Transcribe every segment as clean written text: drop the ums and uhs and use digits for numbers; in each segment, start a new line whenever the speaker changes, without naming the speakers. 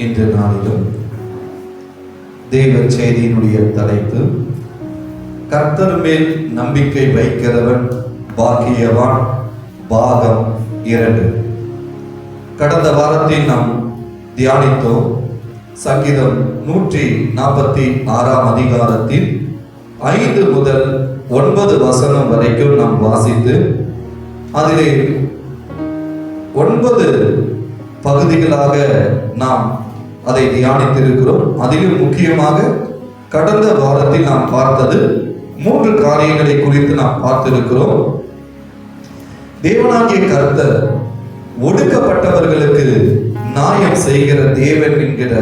இன்று நாளிலும் தேவ செய்தியினுடைய தலைப்பு கர்த்தர் மேல் நம்பிக்கை வைக்கிறவன் பாக்கியவான், பாகம் 2. கடந்த வாரத்தில் நாம் தியானித்தோம். சங்கீதம் 146 அதிகாரத்தில் 5 முதல் 9 வசனம் வரைக்கும் நாம் வாசித்து அதிலே 9 பகுதிகளாக நாம் அதை தியானித்திருக்கிறோம். அதிலும் முக்கியமாக கடந்த வாரத்தில் நாம் பார்த்தது 3 காரியங்களை குறித்து நாம் பார்த்திருக்கிறோம். தேவனாகிய கர்த்தர் ஒடுக்கப்பட்டவர்களுக்கு நியாயம் செய்கிற தேவன் என்கிற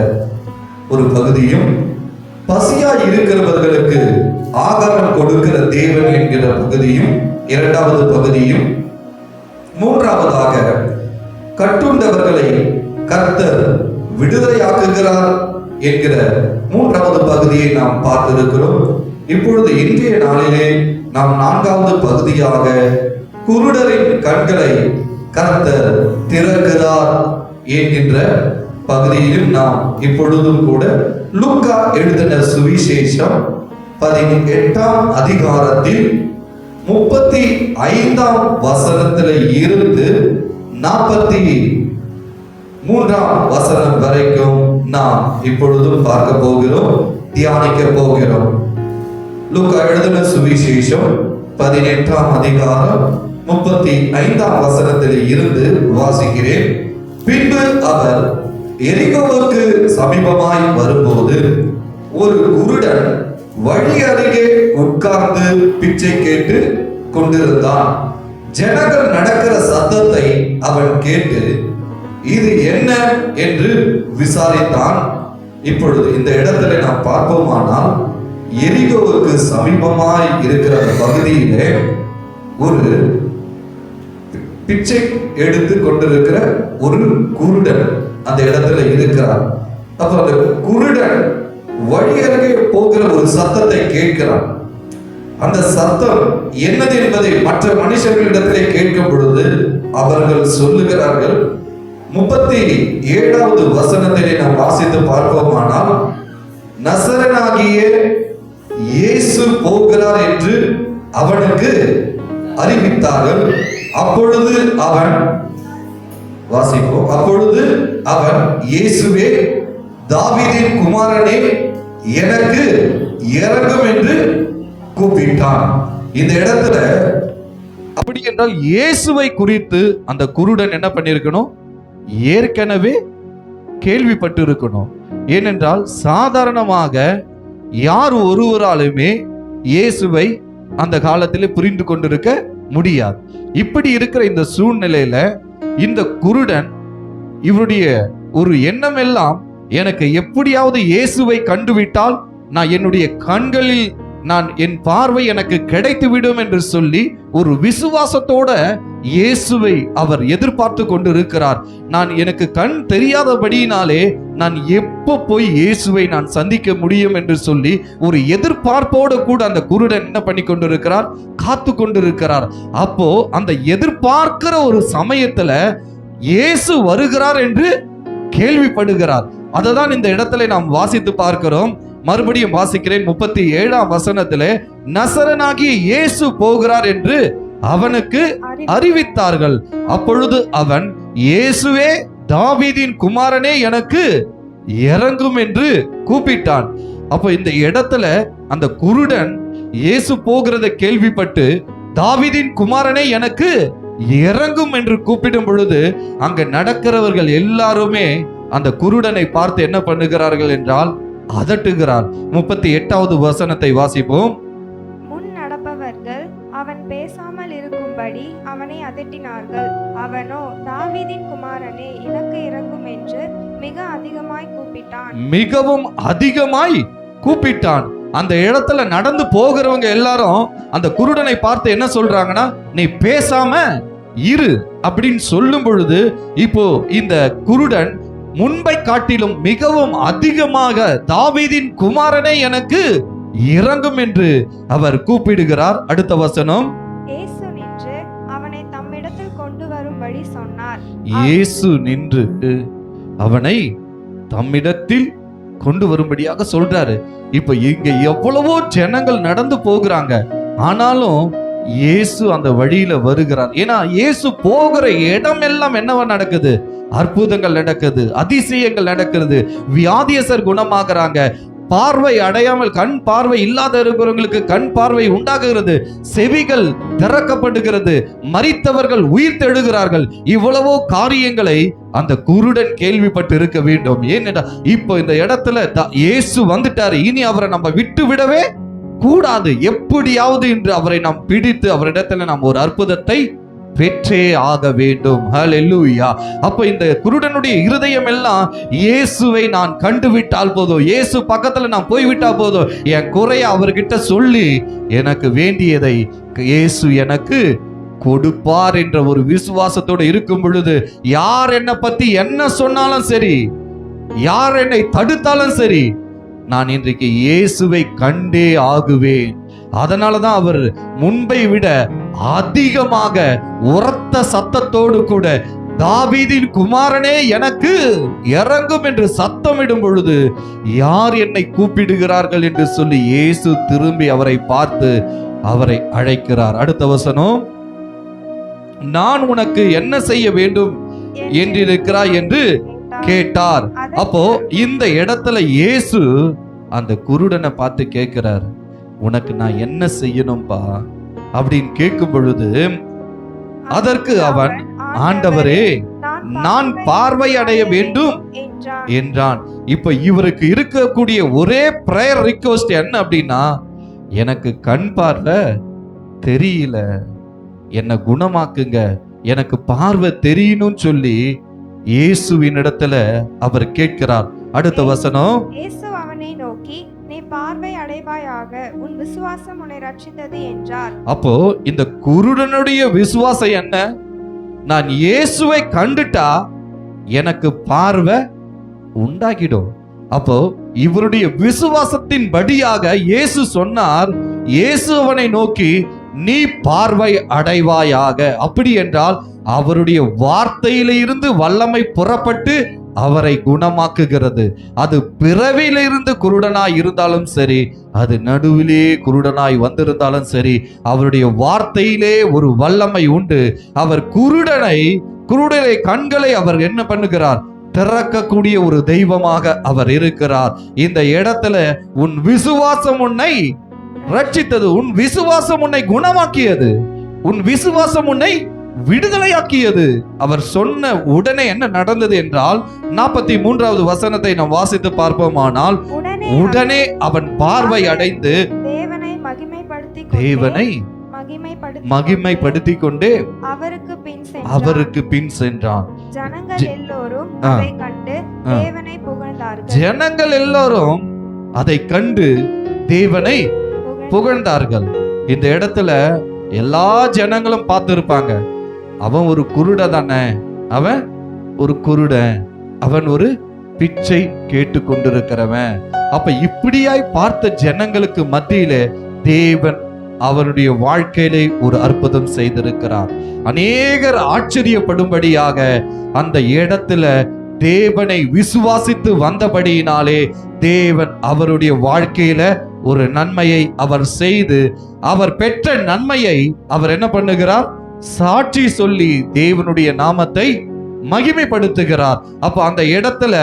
ஒரு பகுதியும், பசியாய் இருக்கிறவர்களுக்கு ஆகாரம் கொடுக்கிற தேவன் என்கிற பகுதியும் 2வது பகுதியும், 3வதாக கட்டுண்டவர்களை கர்த்தர் விடுதலையாக்குகிறார் என்கிற 3வது பகுதியை நாம் பார்த்திருக்கிறோம். இப்பொழுது இன்றைய நாளிலே நாம் 4வது பகுதியாக குருடரின் கண்களை கர்த்தர் திறக்கிறார் என்கின்ற பகுதியிலும் நாம் இப்பொழுதும் கூட லூக்கா எழுதின சுவிசேஷம் 18ஆம் அதிகாரத்தில் 35ஆம் வசனத்தில் இருந்து 43ஆம் வசனம் வரைக்கும் நாம் இப்பொழுதும் பார்க்க போகிறோம், தியானிக்க போகிறோம். லூக்கா எழுதின சுவிசேஷம் 18ஆம் அதிகாரம் 35ஆம் வசனத்தில் இருந்து வாசிக்கிறேன். பின்பு அவர் எரிகோவுக்கு சமீபமாய் வரும்போது ஒரு குருடன் வழி அருகே உட்கார்ந்து பிச்சை கேட்டு கொண்டிருந்தான். ஜனங்கள் நடக்கிற சத்தத்தை அவன் கேட்டு இது என்ன என்று விசாரித்தான். இப்பொழுது இந்த இடத்துல நாம் பார்ப்போமானால், எரிகோவுக்கு சமீபமாய் இருக்கிற பகுதியிலே ஒரு பிச்சை எடுத்து கொண்டிருக்கிற ஒரு குருடன் அந்த இடத்துல இருக்கிறார். அப்ப அந்த குருடன் வழி அருகே போகிற ஒரு சத்தத்தை கேட்கிறான். அந்த சத்தம் என்னது என்பதை மற்ற மனுஷர்களிடத்திலே கேட்கும் பொழுது அவர்கள் சொல்லுகிறார்கள். 37வது வசனத்திலே நாம் வாசித்து பார்ப்போமானால், நசரனாகிய இயேசு போகிறார் என்று அவனுக்கு அறிவித்தார்கள். அப்பொழுது அவன் வாசிப்போம். அப்பொழுது அவன், இயேசுவே தாவீதின் குமாரனே எனக்கு இறங்கும் என்று கூப்பிட்டான். இந்த இடத்துல அப்படி என்றால் இயேசுவை குறித்து அந்த குருடன் என்ன பண்ணிருக்கணும்? ஏற்கனவே கேள்விப்பட்டு இருக்கணும். ஏனென்றால் சாதாரணமாக யார் ஒருவராலுமே இயேசுவை அந்த காலத்திலே புரிந்து கொண்டிருக்க முடியாது. இப்படி இருக்கிற இந்த சூழ்நிலையில இந்த குருடன் இவருடைய ஒரு எண்ணம் எல்லாம், எனக்கு எப்படியாவது இயேசுவை கண்டுவிட்டால் நான் என்னுடைய கண்களில் என் பார்வை எனக்கு கிடைத்து விடும் என்று சொல்லி ஒரு விசுவாசத்தோட இயேசுவை அவர் எதிர்பார்த்து கொண்டு இருக்கிறார். எனக்கு கண் தெரியாதபடியினாலே நான் எப்போ போய் இயேசுவை நான் சந்திக்க முடியும் என்று சொல்லி ஒரு எதிர்பார்ப்போடு கூட அந்த குருடன் என்ன பண்ணி கொண்டிருக்கிறார்? காத்து கொண்டிருக்கிறார். அப்போ அந்த எதிர்பார்க்கிற ஒரு சமயத்துல இயேசு வருகிறார் என்று கேள்விப்படுகிறார். அததான் இந்த இடத்துல நாம் வாசித்து பார்க்கிறோம். மறுபடியும் வாசிக்கிறேன். 37ஆம் வசனத்திலே, நசரனாகிய இயேசு போகிறார் என்று அவனுக்கு அறிவித்தார்கள். அப்பொழுது அவன், இயேசுவே தாவீதின் குமாரனே எனக்கு இறங்கும் என்று கூப்பிட்டான். அப்போ இந்த இடத்துல அந்த குருடன் இயேசு போகிறத கேள்விப்பட்டு, தாவீதின் குமாரனே எனக்கு இறங்கும் என்று கூப்பிடும் பொழுது அங்க நடக்கிறவர்கள் எல்லாருமே அந்த குருடனை பார்த்து என்ன பண்ணுகிறார்கள் என்றால் அதட்டுகிறார். 38வது வசனத்தை வாசிப்போம்.
முன் நடப்பவர்கள் அவன் பேசாமல் இருக்கும்படி அவனை அதட்டினார்கள். அவனோ, தாவீதின் குமாரனே எனக்கு இறங்கும் என்று மிக அதிகமாய் கூப்பிட்டான்.
மிகவும் அதிகமாய் கூப்பிட்டான். அந்த இடத்துல நடந்து போகிறவங்க எல்லாரும் அந்த குருடனை பார்த்து என்ன சொல்றாங்கன்னா, நீ பேசாம இரு அப்படின்னு சொல்லும் பொழுது இப்போ இந்த குருடன் முன்பை காட்டிலும் மிகவும் அதிகமாக தாவீதின் குமாரனே எனக்கு இறங்கும் என்று அவர் கூப்பிடுகிறார். அடுத்த வசனம்,
இயேசு நின்று அவனை தம்மிடத்தில் கொண்டு வரும்படி சொன்னார்.
இயேசு நின்று அவனை தம்மிடத்தில் கொண்டு வரும்படியாக சொல்றாரு. இப்ப இங்க எவ்வளவோ ஜனங்கள் நடந்து போகிறாங்க, ஆனாலும் இயேசு அந்த வழியில வருகிறார். ஏன்னா இயேசு போகிற இடம் எல்லாம் என்னவா நடக்குது? அற்புதங்கள் நடக்குது, அதிசயங்கள் நடக்கிறது, வியாதியசர் குணமாகறாங்க, பார்வை அடையாமல் கண் பார்வை இல்லாத இருக்கிறவங்களுக்கு கண் பார்வை உண்டாகுகிறது, செவிகள் திறக்கப்படுகிறது, மரித்தவர்கள் உயிர் தெழுகிறார்கள். இவ்வளவோ காரியங்களை அந்த குருடன் கேள்விப்பட்டு இருக்க வேண்டும். ஏனென்றா இப்போ இந்த இடத்துல இயேசு வந்துட்டாரு, இனி அவரை நம்ம விட்டு விடவே கூடாது. எப்படியாவது இன்று அவரை நாம் பிடித்து அவரிடத்துல நாம் ஒரு அற்புதத்தை பெற்றே ஆக வேண்டும். ஹல்லேலூயா. அப்ப இந்த குருடனுடைய இருதயம் எல்லாம் இயேசுவை நான் கண்டுவிட்டால் போதும், இயேசு பக்கத்துல நான் போய்விட்டா போதும், என் குறைய அவர்கிட்ட சொல்லி எனக்கு வேண்டியதை இயேசு எனக்கு கொடுப்பார் என்ற ஒரு விசுவாசத்தோடு இருக்கும் பொழுது, யார் என்னை பத்தி என்ன சொன்னாலும் சரி, யார் என்னை தடுத்தாலும் சரி, நான் இன்றைக்கு இயேசுவை கண்டே ஆகுவேன். அதனாலதான் அவர் முன்பை விட அதிகமாக உரத்த சத்தத்தோடு கூட தாவீதின் குமாரனே எனக்கு இறங்கும் என்று சத்தமிடும் பொழுது, யார் என்னை கூப்பிடுகிறார்கள் என்று சொல்லி இயேசு திரும்பி அவரை பார்த்து அவரை அழைக்கிறார். அடுத்த வசனம், நான் உனக்கு என்ன செய்ய வேண்டும் என்றிருக்கிறாய் என்று கேட்டார். அப்போ இந்த இடத்துல இயேசு அந்த குருடனை பார்த்து கேட்கிறார், உனக்கு நான் என்ன செய்யணும்பா அப்படின்னு கேட்கும் பொழுது, அதற்கு அவன், ஆண்டவரே நான் பார்வை அடைய வேண்டும் என்றான். இப்ப இவருக்கு இருக்கக்கூடிய ஒரே பிரேயர் ரிக்வெஸ்ட் என்ன அப்படின்னா, எனக்கு கண் பார்வை தெரியல, என்ன குணமாக்குங்க, எனக்கு பார்வை தெரியணும்னு சொல்லி இயேசுவின் இடத்துல அவர் கேட்கிறார். அடுத்த வசனம்,
இயேசு அவனை நோக்கி, நீ பார்வை அடைவாயாக, உன் விசுவாசம் உன்னை ரட்சித்தது என்றார்.
அப்போ இந்த குருடனுடைய விசுவாசம் என்ன? நான் இயேசுவை கண்டுட்டா எனக்கு பார்வை உண்டாகிடும். அப்போ இவருடைய விசுவாசத்தின் படியாக இயேசு சொன்னார், இயேசு அவனை நோக்கி, நீ பார்வை அடைவாயாக. அப்படி என்றால் அவருடைய வார்த்தையில இருந்து வல்லமை புறப்பட்டு அவரை குணமாக்குகிறது. அது பிறவியிலிருந்து குருடனாய் இருந்தாலும் சரி, அது நடுவிலே குருடனாய் வந்திருந்தாலும் சரி, அவருடைய வார்த்தையிலே ஒரு வல்லமை உண்டு. அவர் குருடனை கண்களை அவர் என்ன பண்ணுகிறார்? திறக்கக்கூடிய ஒரு தெய்வமாக அவர் இருக்கிறார். இந்த இடத்துல உன் விசுவாசம் உன்னை ரட்சித்தது, உன் விசுவாசம் உன்னை குணமாக்கியது, உன் விசுவாசம் உன்னை விடுதலையாக்கியது. அவர் சொன்ன உடனே என்ன நடந்தது என்றால், 43வது வசனத்தை நாம் வாசித்து பார்ப்போமானால், உடனே அவன் பார்வை அடைந்து தேவனை மகிமைப்படுத்தி கொண்டே அவருக்கு பின் சென்றான்.
ஜனங்கள் எல்லோரும் அதை கண்டு தேவனை புகழ்ந்தார்கள்.
ஜனங்கள் எல்லோரும் அதை கண்டு தேவனை புகழ்ந்தார்கள். இந்த இடத்துல எல்லா ஜனங்களும் பார்த்து இருப்பாங்க, அவன் ஒரு குருட தானே, அவன் ஒரு குருடன், அவன் ஒரு பிச்சை கேட்டு கொண்டிருக்கிறவன். அப்ப இப்படியாய் பார்த்த ஜனங்களுக்கு மத்தியில தேவன் அவருடைய வாழ்க்கையிலே ஒரு அற்புதம் செய்திருக்கிறார். அநேகர் ஆச்சரியப்படும்படியாக அந்த இடத்துல தேவனை விசுவாசித்து வந்தபடியினாலே தேவன் அவருடைய வாழ்க்கையில ஒரு நன்மையை அவர் செய்து, அவர் பெற்ற நன்மையை அவர் என்ன பண்ணுகிறார்? சாட்சி சொல்லி தேவனுடைய நாமத்தை மகிமைப்படுத்துகிறார். அப்ப அந்த இடத்துல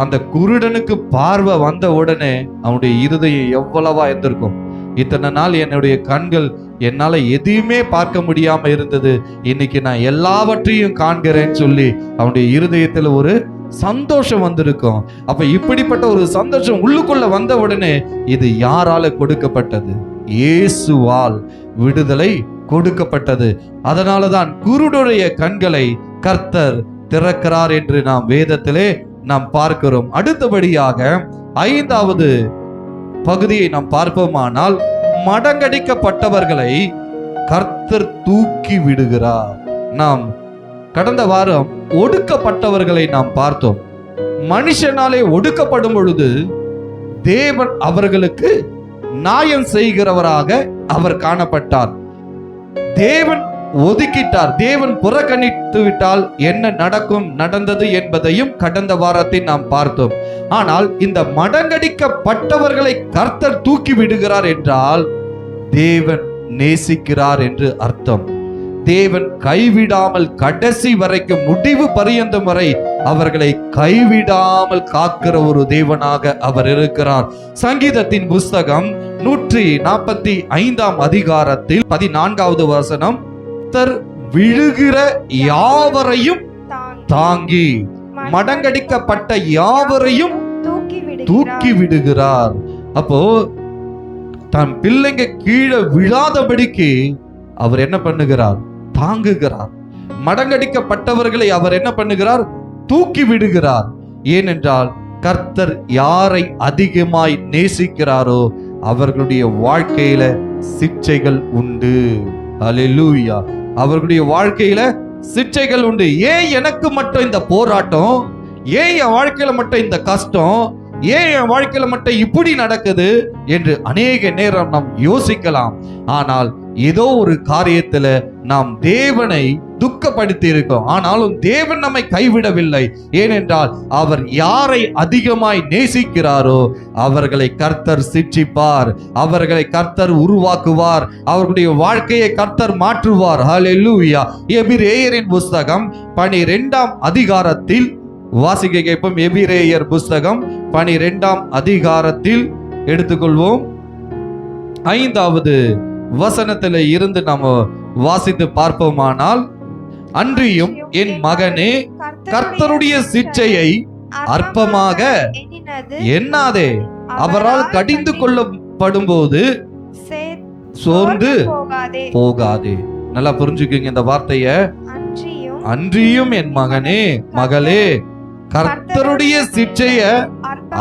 அந்த குருடனுக்கு பார்வை வந்த உடனே அவனுடைய இருதயம் எவ்வளவா இருந்திருக்கும். இத்தனை நாள் என்னுடைய கண்கள் என்னால எதையுமே பார்க்க முடியாம இருந்தது, இன்னைக்கு நான் எல்லாவற்றையும் காண்கிறேன்னு சொல்லி அவனுடைய இருதயத்துல ஒரு சந்தோஷம் வந்திருக்கும். அப்ப இப்படிப்பட்ட ஒரு சந்தோஷம் உள்ளுக்குள்ள வந்த உடனே இது யாரால கொடுக்கப்பட்டது? இயேசுவால் விடுதலை கொடுக்கப்பட்டது. அதனாலதான் குருடுடைய கண்களை கர்த்தர் திறக்கிறார் என்று நாம் வேதத்திலே நாம் பார்க்கிறோம். அடுத்தபடியாக 5வது பகுதியை நாம் பார்ப்போமானால், மடங்கடிக்கப்பட்டவர்களை கர்த்தர் தூக்கி விடுகிறார். நாம் கடந்த வாரம் ஒடுக்கப்பட்டவர்களை நாம் பார்த்தோம். மனுஷனாலே ஒடுக்கப்படும் பொழுது தேவன் அவர்களுக்கு நியாயம் செய்கிறவராக அவர் காணப்பட்டார். தேவன் ஒதுக்கிட்டார். தேவன் புறக்கணித்து விட்டால் என்ன நடந்தது என்பதையும் கடந்த வாரத்தில் நாம் பார்த்தோம். ஆனால் இந்த மடங்கடிக்கப்பட்டவர்களை கர்த்தர் தூக்கி விடுகிறார் என்றால் தேவன் நேசிக்கிறார் என்று அர்த்தம். தேவன் கைவிடாமல் கடைசி வரைக்கும் முடிவு பரியந்தம் வரை அவர்களை கைவிடாமல் காக்கிற ஒரு தேவனாக அவர் இருக்கிறார். சங்கீதத்தின் புஸ்தகம் 145 அதிகாரத்தில் 14வது வசனம், கர்த்தர் விழுகிற யாவரையும் தாங்கி மடங்கடிக்கப்பட்ட யாவரையும் தூக்கி விடுகிறார். அப்போ தன் பிள்ளைங்க கீழே விழாதபடிக்கு அவர் என்ன பண்ணுகிறார்? தாங்குகிறார். மடங்கடிக்கப்பட்டவர்களை அவர் என்ன பண்ணுகிறார்? தூக்கி விடுகிறார். ஏனென்றால் கர்த்தர் யாரை அதிகமாய் நேசிக்கிறாரோ அவர்களுடைய வாழ்க்கையில சிட்சைகள் உண்டு. அல்லேலூயா. அவர்களுடைய வாழ்க்கையில சிட்சைகள் உண்டு. ஏன் எனக்கு மட்டும் இந்த போராட்டம்? ஏன் என் வாழ்க்கையில மட்டும் இந்த கஷ்டம்? ஏன் என் வாழ்க்கையில மட்டும் இப்படி நடக்குது என்று அநேக நேரம் நாம் யோசிக்கலாம். ஆனால் ஏதோ ஒரு காரியத்துல நாம் தேவனை துக்கப்படுத்தி இருக்கோம். ஆனாலும் தேவன் நம்மை கைவிடவில்லை. ஏனென்றால் அவர் யாரை அதிகமாய் நேசிக்கிறாரோ அவர்களை கர்த்தர் சிட்சிப்பார், அவர்களை கர்த்தர் உருவாக்குவார், அவர்களுடைய வாழ்க்கையை கர்த்தர் மாற்றுவார். ஹல்லேலூயா. எபிரேயரின் புஸ்தகம் 12 அதிகாரத்தில் வாசிக்க கேட்போம். எபிரேயர் புஸ்தகம் 12 அதிகாரத்தில் எடுத்துக்கொள்வோம். 5வது வசனத்தில இருந்து நாம் வாசித்து பார்ப்போமானால், அன்றியும் என் மகனே, கர்த்தருடைய சிட்சையை அற்பமாக எண்ணாதே, அவரால் கடிந்து கொள்ளப்படும் போது சோர்ந்து போகாதே. நல்லா புரிஞ்சுக்குங்க இந்த வார்த்தைய. அன்றியும் என் மகனே, மகளே, கர்த்தருடைய சிட்சைய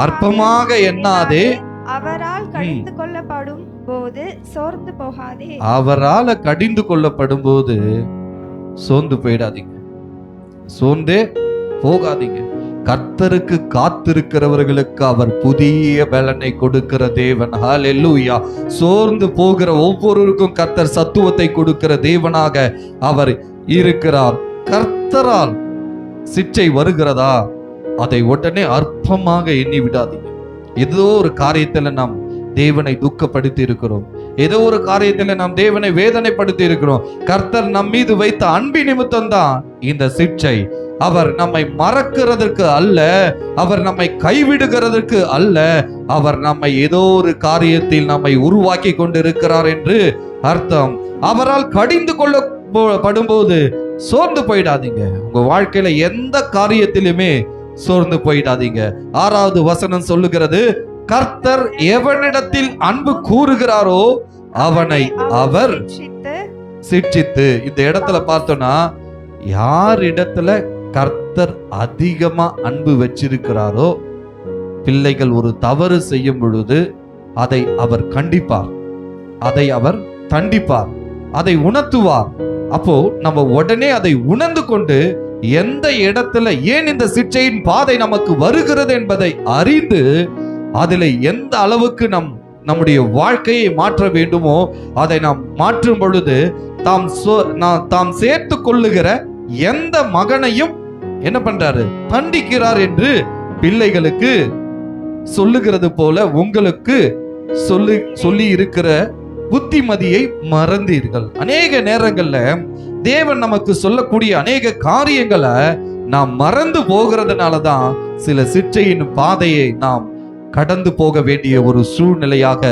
அற்பமாக எண்ணாதே,
அவரால் கடிந்து கொள்ளப்படும் போது சோர்ந்து போகாதே.
அவரால் கடிந்து கொள்ளப்படும் போது சோர்ந்து போயிடாதீங்க, சோர்ந்தே போகாதீங்க. கர்த்தருக்கு காத்திருக்கிறவர்களுக்கு அவர் புதிய பலனை கொடுக்கிற தேவன். ஹல்லேலூயா. சோர்ந்து போகிற ஒவ்வொருவருக்கும் கர்த்தர் சத்துவத்தை கொடுக்கிற தேவனாக அவர் இருக்கிறார். கர்த்தரால் சிட்சை வருகிறதா, அதை உடனே அற்பமாக எண்ணி விடாதீங்க. ஏதோ ஒரு காரியத்துல நாம் தேவனை துக்கப்படுத்தி இருக்கிறோம், ஏதோ ஒரு காரியத்துல நாம் தேவனை வேதனைப்படுத்தி இருக்கிறோம். கர்த்தர் நம் மீது வைத்த அன்பி நிமித்தம் தான் இந்த சிட்சை. அவர் நம்மை மறக்கிறதற்கு அல்ல, அவர் நம்மை கைவிடுகிறதற்கு அல்ல, அவர் நம்மை ஏதோ ஒரு காரியத்தில் நம்மை உருவாக்கி கொண்டிருக்கிறார் என்று அர்த்தம். அவரால் கடிந்து கொள்ளப்படும்போது சோர்ந்து போயிடாதீங்க. உங்க வாழ்க்கையில எந்த காரியத்திலுமே சோர்ந்து போயிடாதீங்க. 6வது வசனம் சொல்லுகிறது, கர்த்தர் எவனிடத்தில் அன்பு கூறுகிறாரோ அவனை அவர் சிட்சித்து. இந்த இடத்துல பார்த்தோம்னா, யார் இடத்துல கர்த்தர் அதிகமா அன்பு வச்சிருக்கிறாரோ, பிள்ளைகள் ஒரு தவறு செய்யும் பொழுது அதை அவர் கண்டிப்பார், அதை அவர் தண்டிப்பார், அதை உணர்த்துவார். அப்போ நம்ம உடனே அதை உணர்ந்து கொண்டு எந்த இடத்துல ஏன் இந்த சிட்சையின் பாதை நமக்கு வருகிறது என்பதை அறிந்து அதில் எந்த அளவுக்கு நம்முடைய வாழ்க்கையை மாற்ற வேண்டுமோ அதை நாம் மாற்றும் பொழுது தாம் சேர்த்து கொள்ளுகிற எந்த மகனையும் என்ன பண்றாரு? தண்டிக்கிறார் என்று பிள்ளைகளுக்கு சொல்லுகிறது போல உங்களுக்கு சொல்லி இருக்கிற புத்திமதியை மறந்தீர்கள். அநேக நேரங்கள்ல தேவன் நமக்கு சொல்லக்கூடிய அநேக காரியங்களை நாம் மறந்து போகிறதுனாலதான் சில சிட்சையின் பாதையை நாம் கடந்து போக வேண்டிய ஒரு சூழ்நிலையாக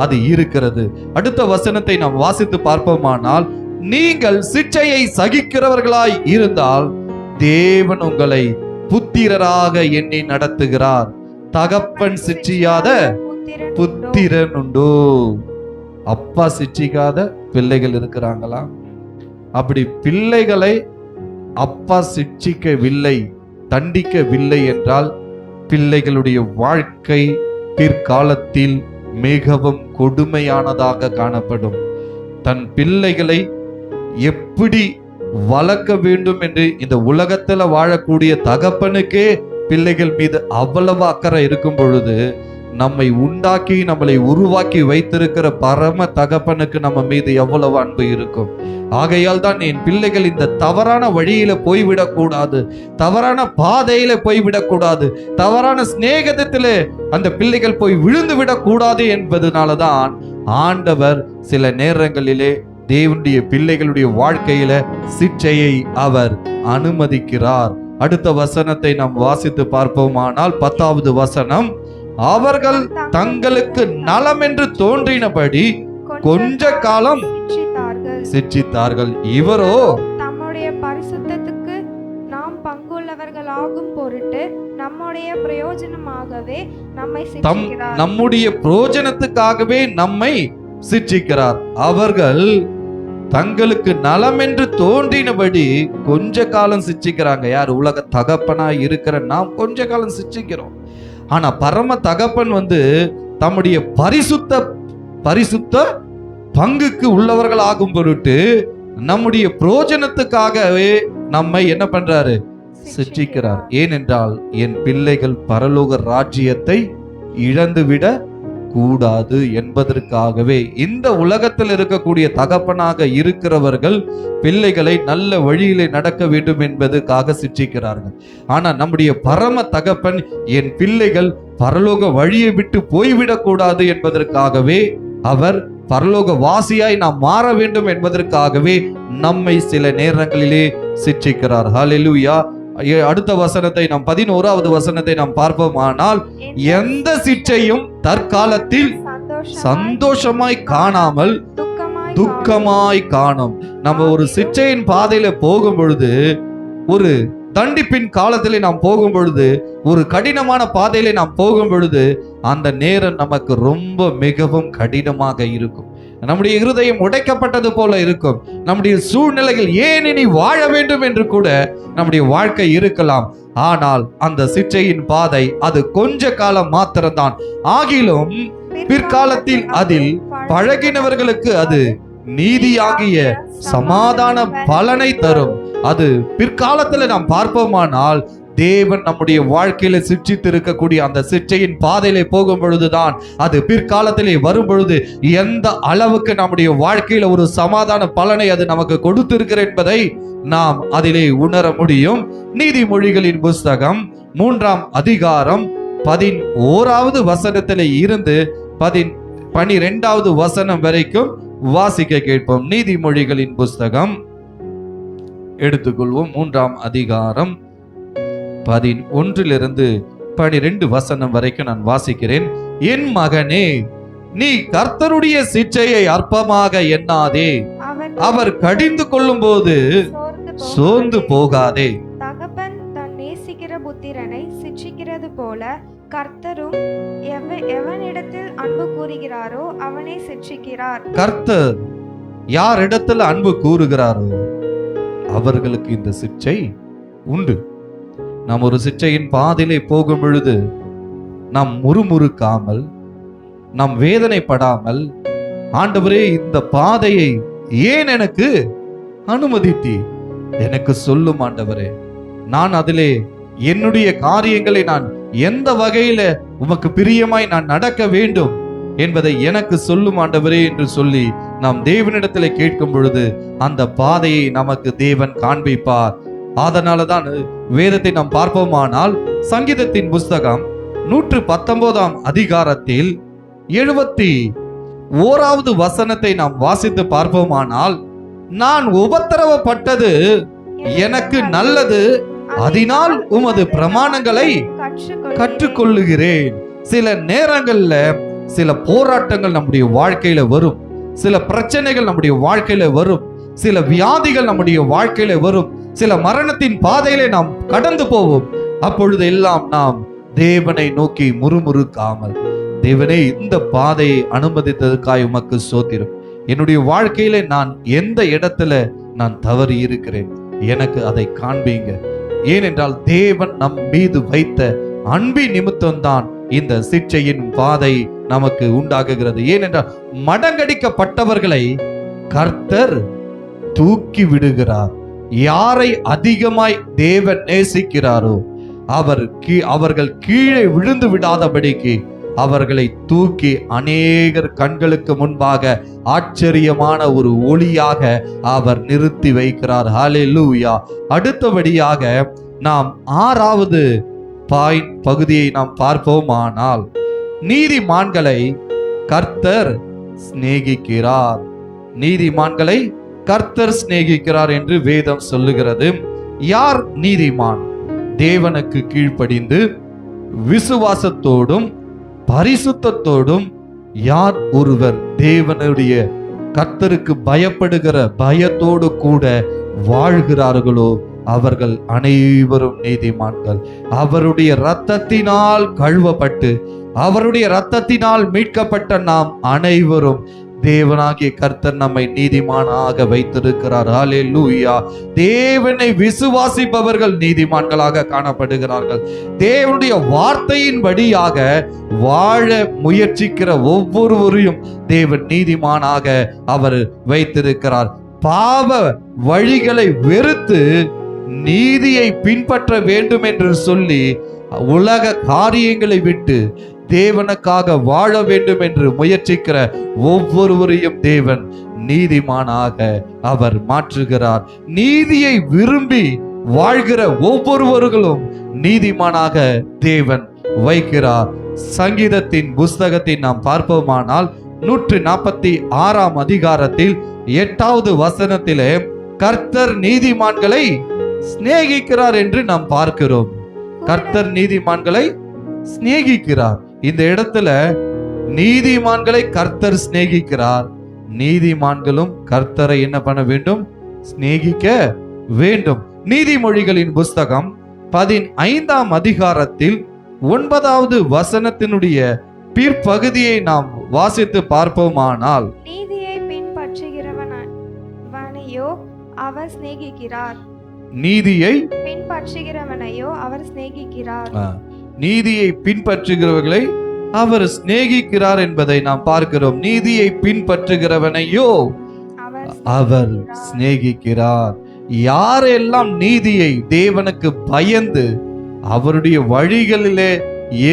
அது இருக்கிறது. அடுத்த வசனத்தை நாம் வாசித்து பார்ப்போமானால், நீங்கள் சிட்சையை சகிக்கிறவர்களாய் இருந்தால் தேவன் உங்களை புத்திரராக எண்ணி நடத்துகிறார். தகப்பன் சிட்சியாத புத்திரன் உண்டோ? அப்பா சிட்சிக்காத பிள்ளைகள் இருக்கிறாங்களா? அப்படி பிள்ளைகளை அப்பா சிட்சிக்கவில்லை, தண்டிக்கவில்லை என்றால் பிள்ளைகளுடைய வாழ்க்கை பிற்காலத்தில் மிகவும் கொடுமையானதாக காணப்படும். தன் பிள்ளைகளை எப்படி வளர்க்க வேண்டும் என்று இந்த உலகத்துல வாழக்கூடிய தகப்பனுக்கே பிள்ளைகள் மீது அவ்வளவு அக்கறை இருக்கும் பொழுது நம்மை உண்டாக்கி நம்மளை உருவாக்கி வைத்திருக்கிற பரம தகப்பனுக்கு நம்ம மீது எவ்வளவு அன்பு இருக்கும். ஆகையால் தான் என் பிள்ளைகள் இந்த தவறான வழியில போய்விடக்கூடாது, தவறான பாதையில போய்விடக்கூடாது, தவறான சிநேகத்திலே அந்த பிள்ளைகள் போய் விழுந்து விடக்கூடாது என்பதனாலதான் ஆண்டவர் சில நேரங்களிலே தேவனுடைய பிள்ளைகளுடைய வாழ்க்கையில சிற்றையை அவர் அனுமதிக்கிறார். அடுத்த வசனத்தை நாம் வாசித்து பார்ப்போமானால் 10வது வசனம், அவர்கள் தங்களுக்கு நலம் என்று தோன்றினபடி கொஞ்ச காலம் சிட்சித்தார்கள். இவரோ
தம்முடைய பரிசுத்தத்துக்கு நாம் பங்குள்ளவர்களாகும் பொருட்டு நம்முடைய பிரயோஜனமாகவே நம்முடைய
பிரயோஜனத்துக்காகவே நம்மை சிட்சிக்கிறார். அவர்கள் தங்களுக்கு நலம் என்று தோன்றினபடி கொஞ்ச காலம் சிட்சிக்கிறாங்க. யார்? உலக தகப்பனா இருக்கிற நாம் கொஞ்ச காலம் சிட்சிக்கிறோம். ஆனா பரம தகப்பன் தம்முடைய பரிசுத்த பங்குக்கு உள்ளவர்கள் ஆகும் பொருட்டு நம்முடைய பிரயோஜனத்துக்காகவே நம்மை என்ன பண்றாரு? சிட்சிக்கிறார். ஏனென்றால் என் பிள்ளைகள் பரலோக ராஜ்யத்தை இழந்துவிட கூடாது என்பதற்காகவே இந்த உலகத்தில் இருக்கக்கூடிய தகப்பனாக இருக்கிறவர்கள் பிள்ளைகளை நல்ல வழியிலே நடக்க வேண்டும் என்பதற்காக சிட்சிக்கிறார்கள். ஆனா நம்முடைய பரம தகப்பன் என் பிள்ளைகள் பரலோக வழியை விட்டு போய்விடக் கூடாது என்பதற்காகவே அவர் பரலோக வாசியாய் நாம் மாற வேண்டும் என்பதற்காகவே நம்மை சில நேரங்களிலே சிட்சிக்கிறார். ஹல்லேலூயா. அடுத்த வசனத்தை நாம் 11வது வசனத்தை நாம் பார்ப்போமானால், எந்த சிற்றையும் தற்காலத்தில் சந்தோஷமாய் காணாமல் துக்கமாய் காணும். நம்ம ஒரு சிற்றையின் பாதையில போகும் பொழுது, ஒரு தண்டிப்பின் காலத்திலே நாம் போகும் பொழுது, ஒரு கடினமான பாதையிலே நாம் போகும் பொழுது அந்த நேரம் நமக்கு ரொம்ப மிகவும் கடினமாக இருக்கும். நம்முடைய இருதயம் உடைக்கப்பட்டது போல இருக்கும். நம்முடைய சூழ்நிலைகள் ஏன் இனி வாழ வேண்டும் என்று கூட நம்முடைய வாழ்க்கை இருக்கலாம். ஆனால் அந்த சிற்றையின் பாதை அது கொஞ்ச காலம் மாத்திரம்தான். ஆகிலும் பிற்காலத்தில் அதில் பழகினவர்களுக்கு அது நீதியாகிய சமாதான பலனை தரும். அது பிற்காலத்தில் நாம் பார்ப்போமானால் தேவன் நம்முடைய வாழ்க்கையில சிற்றித்து இருக்கக்கூடிய அந்த சிற்றையின் பாதையிலே போகும் பொழுதுதான் அது பிற்காலத்திலே வரும் பொழுது எந்த அளவுக்கு நம்முடைய வாழ்க்கையில ஒரு சமாதான பலனை அது நமக்கு கொடுத்திருக்கிற என்பதை நாம் அதிலே உணர முடியும். நீதிமொழிகளின் புஸ்தகம் 3ஆம் அதிகாரம் 11வது வசனத்திலே இருந்து 12வது வசனம் வரைக்கும் வாசிக்க கேட்போம். நீதிமொழிகளின் புஸ்தகம் எடுத்துக்கொள்வோம். 3ஆம் அதிகாரம் 11லிருந்து 12 வசனம் வரைக்கும் நான் வாசிக்கிறேன். என் மகனே, நீ கர்த்தருடைய சிற்றையை அற்பமாக எண்ணாதே, அவர் கடிந்து கொள்ளும் போது சோர்ந்து போகாதே.
தகப்பன் தன் நேசிக்கிற புத்திரனை சிட்சிக்கிறது போல கர்த்தரும் எவனிடத்தில் அன்பு கூறுகிறாரோ அவனை சிட்சிக்கிறார்.
கர்த்தர் யாரிடத்தில் அன்பு கூறுகிறாரோ அவர்களுக்கு இந்த சிற்றை உண்டு. நாம் ஒரு சிற்றையின் பாதையிலே போகும் பொழுது நாம் முறுமுறுக்காமல், நாம் வேதனைப்படாமல், ஆண்டவரே இந்த பாதையை ஏன் எனக்கு அனுமதித்தீ? எனக்கு சொல்லும் ஆண்டவரே, நான் அதிலே என்னுடைய காரியங்களை நான் எந்த வகையில உமக்கு பிரியமாய் நான் நடக்க வேண்டும் என்பதை எனக்கு சொல்லும் ஆண்டவரே என்று சொல்லி நாம் தேவனிடத்திலே கேட்கும் பொழுது அந்த பாதையை நமக்கு தேவன் காண்பிப்பார். அதனாலதான் வேதத்தை நாம் பார்ப்போமானால் சங்கீதத்தின் புஸ்தகம் 119ஆம் அதிகாரத்தில் 71வது வசனத்தை நாம் வாசித்து பார்ப்போமானால், நான் உபத்திரவப்பட்டது எனக்கு நல்லது, அதனால் உமது பிரமாணங்களை கற்றுக்கொள்ளுகிறேன். சில நேரங்கள்ல சில போராட்டங்கள் நம்முடைய வாழ்க்கையில வரும், சில பிரச்சனைகள் நம்முடைய வாழ்க்கையில வரும், சில வியாதிகள் நம்முடைய வாழ்க்கையில வரும், சில மரணத்தின் பாதையிலே நாம் கடந்து போவோம். அப்பொழுது எல்லாம் நாம் தேவனை நோக்கி முறுமுறுக்காமல், தேவனே இந்த பாதையை அனுமதித்ததற்காக உமக்கு ஸ்தோத்திரம், என்னுடைய வாழ்க்கையில நான் எந்த இடத்துல நான் தவறி இருக்கிறேன், எனக்கு அதை காண்பீங்க. ஏனென்றால் தேவன் நம் மீது வைத்த அன்பின் நிமித்தம்தான் இந்த சிற்றையின் பாதை நமக்கு உண்டாகுகிறது. ஏனென்றால் மடங்கடிக்கப்பட்டவர்களை கர்த்தர் தூக்கி விடுகிறார். யாரை அதிகமாய் தேவன் நேசிக்கிறாரோ அவர்கள் கீழே விழுந்து விடாதபடிக்கு அவர்களை தூக்கி அநேகர் கண்களுக்கு முன்பாக ஆச்சரியமான ஒரு ஒளியாக அவர் நிறுத்தி வைக்கிறார். ஹல்லேலூயா. அடுத்தபடியாக நாம் 6வது பகுதியை நாம் பார்ப்போமானால், நீதிமான்களை கர்த்தர் சிநேகிக்கிறார். நீதிமான்களை கர்த்தர் சிநேகிக்கிறார் என்று வேதம் சொல்லுகிறது. யார் நீதிமான்? தேவனுக்கு கீழ்ப்படிந்து விசுவாசத்தோடும் பரிசுத்தத்தோடும் யார் ஒருவர் தேவனுடைய கர்த்தருக்கு பயப்படுகிற பயத்தோடு கூட வாழ்கிறார்களோ அவர்கள் அனைவரும் நீதிமான்கள். அவருடைய இரத்தத்தினால் கழுவப்பட்டு அவருடைய இரத்தத்தினால் மீட்கப்பட்ட நாம் அனைவரும் தேவனாகிய கர்த்தர் நம்மை நீதிமானாக வைத்திருக்கிறார். ஹல்லேலூயா. தேவனை விசுவாசிப்பவர்கள் நீதிமான்களாக காணப்படுகிறார்கள். தேவனுடைய வார்த்தையின்படியாக வாழ முயற்சிக்கிற ஒவ்வொருவரையும் தேவன் நீதிமானாக அவர் வைத்திருக்கிறார். பாவ வழிகளை வெறுத்து நீதியை பின்பற்ற வேண்டும் என்று சொல்லி உலக காரியங்களை விட்டு தேவனுக்காக வாழ வேண்டும் என்று முயற்சிக்கிற ஒவ்வொருவரையும் தேவன் நீதிமானாக அவர் மாற்றுகிறார். நீதியை விரும்பி வாழ்கிற ஒவ்வொருவர்களும் நீதிமானாக தேவன் வைக்கிறார். சங்கீதத்தின் புஸ்தகத்தை நாம் பார்ப்போமானால் 146ஆம் அதிகாரத்தில் 8வது வசனத்திலே கர்த்தர் நீதிமான்களை சிநேகிக்கிறார் என்று நாம் பார்க்கிறோம். கர்த்தர் நீதிமான்களை சிநேகிக்கிறார். இந்த இடத்துல நீதிமான்களை கர்த்தர் சிநேகிக்கிறார். நீதிமான்களும் கர்த்தரை என்ன பண்ண வேண்டும்? சிநேகிக்க வேண்டும். நீதிமொழிகளின் புஸ்தகம் 15ஆம் அதிகாரத்தில் 9வது வசனத்தினுடைய பிற்பகுதியை நாம் வாசித்து பார்ப்போமானால்,
நீதியை பின்பற்றுகிறவனையோ அவர் சிநேகிக்கிறார்.
நீதியை
பின்பற்றுகிறவனையோ அவர் சிநேகிக்கிறார்.
நீதியை பின்பற்றுகிறவர்களை அவர் சிநேகிக்கிறார் என்பதை நாம் பார்க்கிறோம். நீதியை பின்பற்றுகிறவனையோ அவர் சிநேகிக்கிறார். யாரெல்லாம் நீதியை தேவனுக்கு பயந்து அவருடைய வழிகளிலே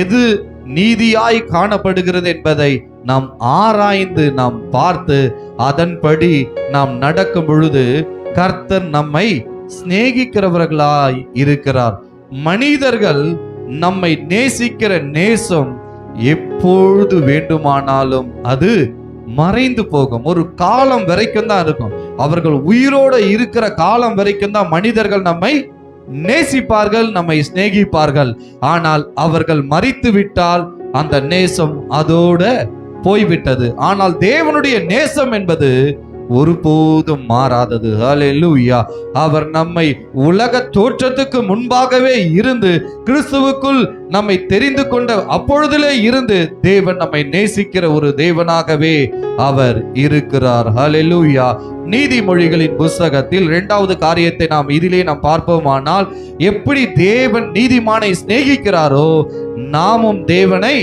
எது நீதியாய் காணப்படுகிறது என்பதை நாம் ஆராய்ந்து நாம் பார்த்து அதன்படி நாம் நடக்கும் பொழுது கர்த்தர் நம்மை சிநேகிக்கிறவர்களாய் இருக்கிறார். மனிதர்கள் நம்மை நேசிக்கிற நேசம் எப்பொழுது வேண்டுமானாலும் அது மறைந்து போகும். ஒரு காலம் வரைக்கும் தான் இருக்கும். அவர்கள் உயிரோட இருக்கிற காலம் வரைக்கும் தான் மனிதர்கள் நம்மை நேசிப்பார்கள், நம்மை சிநேகிப்பார்கள். ஆனால் அவர்கள் மரித்து விட்டால் அந்த நேசம் அதோட போய்விட்டது. ஆனால் தேவனுடைய நேசம் என்பது ஒருபோதும் மாறாதது. ஹல்லேலூயா. அவர் நம்மை உலக தோற்றத்துக்கு முன்பாகவே இருந்து கிறிஸ்துவுக்குள் நம்மை தெரிந்து கொண்ட அப்பொழுதிலே இருந்து தேவன் நம்மை நேசிக்கிற ஒரு தேவனாகவே அவர் இருக்கிறார். ஹல்லேலூயா. நீதிமொழிகளின் புஸ்தகத்தில் 2வது காரியத்தை நாம் இதிலே நாம் பார்ப்போமானால், எப்படி தேவன் நீதிமானை சிநேகிக்கிறாரோ நாமும் தேவனை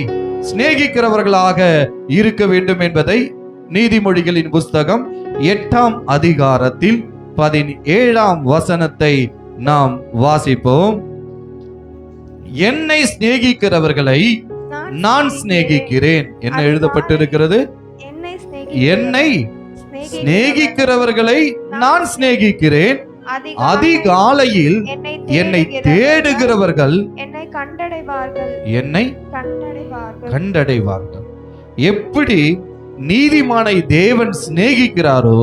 சிநேகிக்கிறவர்களாக இருக்க வேண்டும் என்பதை நீதிமொழிகளின் புஸ்தகம் 8ஆம் அதிகாரத்தில் 17ஆம் வசனத்தை நாம் வாசிப்போம். என்னை சிநேகிக்கிறவர்களை நான் சிநேகிக்கிறேன். என்ன எழுதப்பட்டிருக்கிறது? என்னை சிநேகிக்கிறவர்களை நான் சிநேகிக்கிறேன். அதிகாலையில் என்னை தேடுகிறவர்கள்
என்னை கண்டடைவார்கள்.
என்னை கண்டடைவார்கள். எப்படி நீதிமானை தேவன் சிநேகிக்கிறாரோ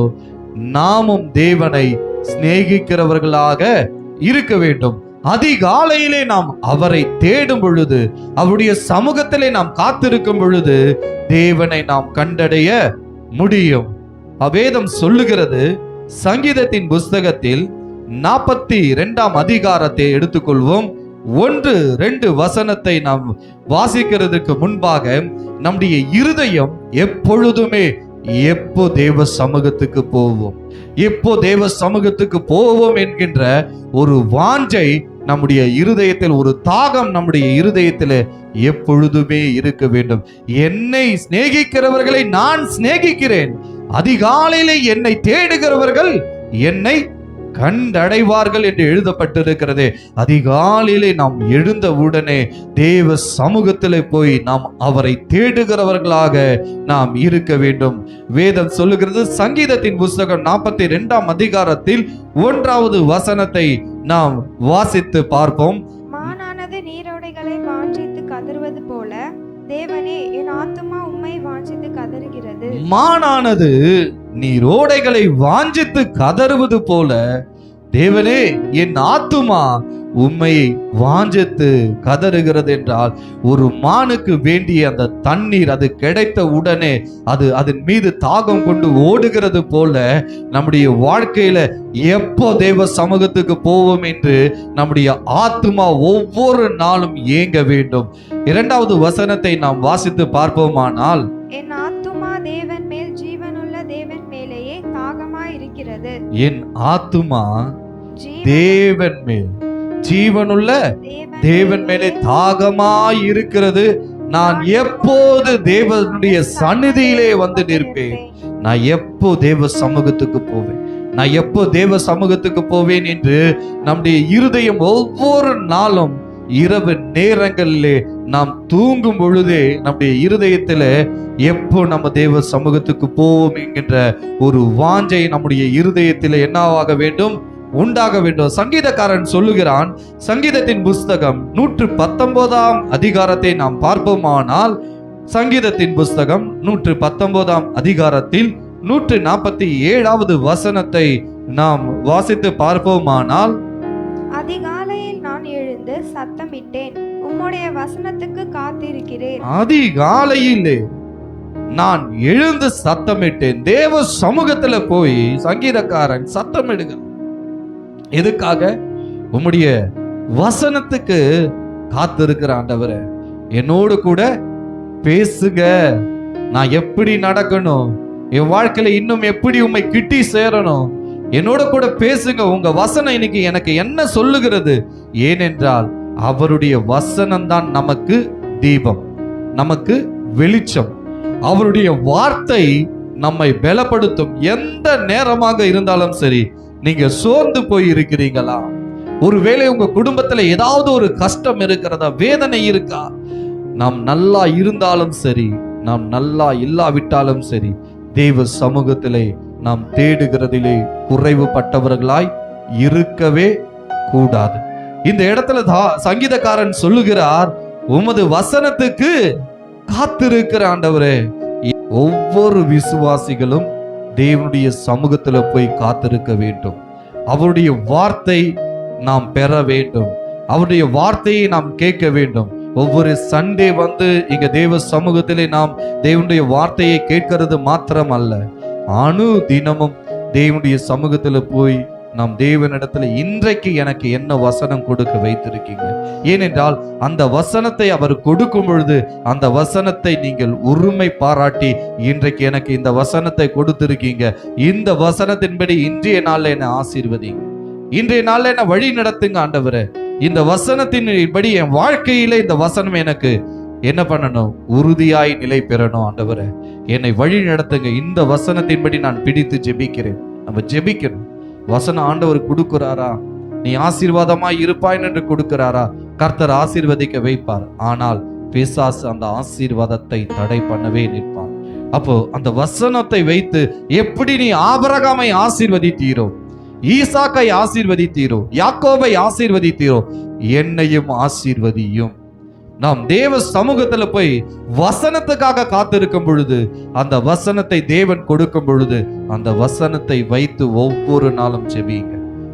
நாமும் தேவனை சிநேகிக்கிறவர்களாக இருக்க வேண்டும். அதிகாலையிலே நாம் அவரை தேடும் பொழுது, அவருடைய சமூகத்திலே நாம் காத்திருக்கும் பொழுது தேவனை நாம் கண்டடைய முடியும். வேதம் சொல்லுகிறது, சங்கீதத்தின் புஸ்தகத்தில் 42ஆம் அதிகாரத்தை எடுத்துக்கொள்வோம். 1-2 வசனத்தை நாம் வாசிக்கிறதுக்கு முன்பாக நம்முடைய இருதயம் எப்பொழுதுமே எப்போ தேவ சமூகத்துக்கு போவோம், எப்போ தேவ சமூகத்துக்கு போவோம் என்கின்ற ஒரு வாஞ்சை நம்முடைய இருதயத்தில், ஒரு தாகம் நம்முடைய இருதயத்தில் எப்பொழுதுமே இருக்க வேண்டும். என்னை சிநேகிக்கிறவர்களை நான் சிநேகிக்கிறேன். அதிகாலையிலே என்னை தேடுகிறவர்கள் என்னை கண்டடைவார்கள் என்று எழுதப்பட்டிருக்கிறதே. அதிகாலையிலே நாம் எழுந்த உடனே தேவ சமூகத்திலே போய் நாம் அவரை தேடுகிறவர்களாக நாம் இருக்க வேண்டும். வேதம் சொல்லுகிறது, சங்கீதத்தின் புஸ்தகம் 42ஆம் அதிகாரத்தில் 1வது வசனத்தை நாம் வாசித்து பார்ப்போம்.
மானானது நீரோடைகளை வாஞ்சித்து கதறுவது போல தேவனே என் ஆத்துமா உம்மை வாஞ்சித்து கதறுகிறது.
மானானது நீரோடைகளை வாஞ்சித்து கதறுவது போல தேவனே என் ஆத்துமா உம்மை வாஞ்சித்து கதறுகிறது என்றால், ஒரு மானுக்கு வேண்டிய அந்த தண்ணீர் அது கிடைத்த உடனே அது அதன் மீது தாகம் கொண்டு ஓடுகிறது போல நம்முடைய வாழ்க்கையில எப்போ தேவ சமூகத்துக்கு போவோம் என்று நம்முடைய ஆத்துமா ஒவ்வொரு நாளும் ஏங்க வேண்டும். 2வது வசனத்தை நாம் வாசித்து பார்ப்போமானால்,
என் ஆத்துமா தேவன் மேல் ஜீவனுள்ள தேவன் மேலேயே தாகமாய் இருக்கிறது.
என் ஆத்துமா தேவன் மேல் ஜீவனுள்ள தேவன் மேலே தாகமாய் இருக்கிறது. நான் எப்போது தேவனுடைய சந்நிதியிலே வந்து நிற்பேன், நான் எப்போ தேவ சமூகத்துக்கு போவேன், நான் எப்போ தேவ சமூகத்துக்கு போவேன் என்று நம்முடைய இருதயம் ஒவ்வொரு நாளும் இரவு நேரங்களிலே நாம் தூங்கும் பொழுதே நம்முடைய இருதயத்துல எப்போ நம்ம தேவ சமூகத்துக்கு போவோம் என்கின்ற ஒரு வாஞ்சை நம்முடைய இருதயத்தில் என்னவாக வேண்டும், உண்டாக வேண்டும். சங்கீதக்காரன் சொல்லுகிறான், சங்கீதத்தின் புஸ்தகம் 119ஆம் அதிகாரத்தை நாம் பார்ப்போமானால், சங்கீதத்தின் புஸ்தகம் 119ஆம் அதிகாரத்தில் 147வது வசனத்தை நாம் வாசித்து பார்ப்போமானால்,
அதிகாலையில் நான் எழுந்து சத்தமிட்டேன், உம்முடைய வசனத்துக்கு காத்திருக்கிறேன்.
அதிகாலையிலே நான் எழுந்து சத்தமிட்டேன். தேவ சமூகத்துல போய் சங்கீதக்காரன் சத்தமிடுகிறான். எதுக்காக? உம்முடைய வசனத்துக்கு காத்திருக்கிற ஆண்டவரே, என்னோடு கூட பேசுக, நான் எப்படி நடக்கணும், என் வாழ்க்கையில இன்னும் எப்படி உம்மை கிட்டி சேரணும், என்னோட கூட பேசுங்க. உங்க வசனம் இன்னைக்கு எனக்கு என்ன சொல்லுகிறது? ஏனென்றால் அவருடைய வசனம் தான் நமக்கு தீபம், நமக்கு வெளிச்சம். அவருடைய வார்த்தை நம்மை பலப்படுத்தும். எந்த நேரமாக இருந்தாலும் சரி, நீங்க சோர்ந்து போய் இருக்கிறீங்களா, ஒருவேளை உங்க குடும்பத்துல ஏதாவது ஒரு கஷ்டம் இருக்கிறதா, வேதனை இருக்கா, நாம் நல்லா இருந்தாலும் சரி, நாம் நல்லா இல்லாவிட்டாலும் சரி, தேவ சமூகத்திலே நாம் தேடுகிறதிலே குறைவுபட்டவர்களாய் இருக்கவே கூடாது. இந்த இடத்துல சங்கீதக்காரன் சொல்லுகிறார், உமது வசனத்துக்கு காத்திருக்கிற ஆண்டவரே. ஒவ்வொரு விசுவாசிகளும் தேவனுடைய சமூகத்துல போய் காத்திருக்க வேண்டும். அவருடைய வார்த்தை நாம் பெற வேண்டும், அவருடைய வார்த்தையை நாம் கேட்க வேண்டும். ஒவ்வொரு சண்டே வந்து இங்க தேவ சமூகத்திலே நாம் தேவனுடைய வார்த்தையை கேட்கிறது மாத்திரம் அல்ல, அணு தினமும் தேவனுடைய சமூகத்துல போய் நாம் தேவனிடத்துல இன்றைக்கு எனக்கு என்ன வசனம் கொடுக்க வைத்திருக்கீங்க, ஏனென்றால் அந்த வசனத்தை அவர் கொடுக்கும் பொழுது அந்த வசனத்தை நீங்கள் உரிமை பாராட்டி, இன்றைக்கு எனக்கு இந்த வசனத்தை கொடுத்திருக்கீங்க, இந்த வசனத்தின்படி இன்றைய நாள்ல என்ன ஆசீர்வதிங்க, இன்றைய நாள்ல என்ன வழி நடத்துங்க ஆண்டவரே, இந்த வசனத்தின்படி என் வாழ்க்கையில இந்த வசனம் எனக்கு என்ன பண்ணணும், உறுதியாய் நிலை பெறணும் ஆண்டவரே, என்னை வழி நடத்துங்க, இந்த வசனத்தின்படி நான் பிடித்து ஜெபிக்கிறேன். நம்ம ஜெபிக்கணும். வசனம் ஆண்டவர் கொடுக்கிறாரா, நீ ஆசீர்வாதமாய் இருப்பாய் என்று கொடுக்கிறாரா, கர்த்தர் ஆசீர்வதிக்க வைப்பார். ஆனால் பிசாசு அந்த ஆசீர்வாதத்தை தடை பண்ணவே நிற்பான். அப்போ அந்த வசனத்தை வைத்து எப்படி நீ ஆபிரகாமை ஆசீர்வதித்தீரோ, ஈசாக்கை ஆசீர்வதித்தீரோ, யாக்கோபை ஆசீர்வதித்தீரோ, என்னையும் ஆசீர்வதியும். நாம் தேவ சமூகத்துல போய் வசனத்துக்காக காத்திருக்கும் பொழுது, அந்த வசனத்தை தேவன் கொடுக்கும் பொழுது, அந்த வசனத்தை வைத்து ஒவ்வொரு நாளும் ஜெபிங்க.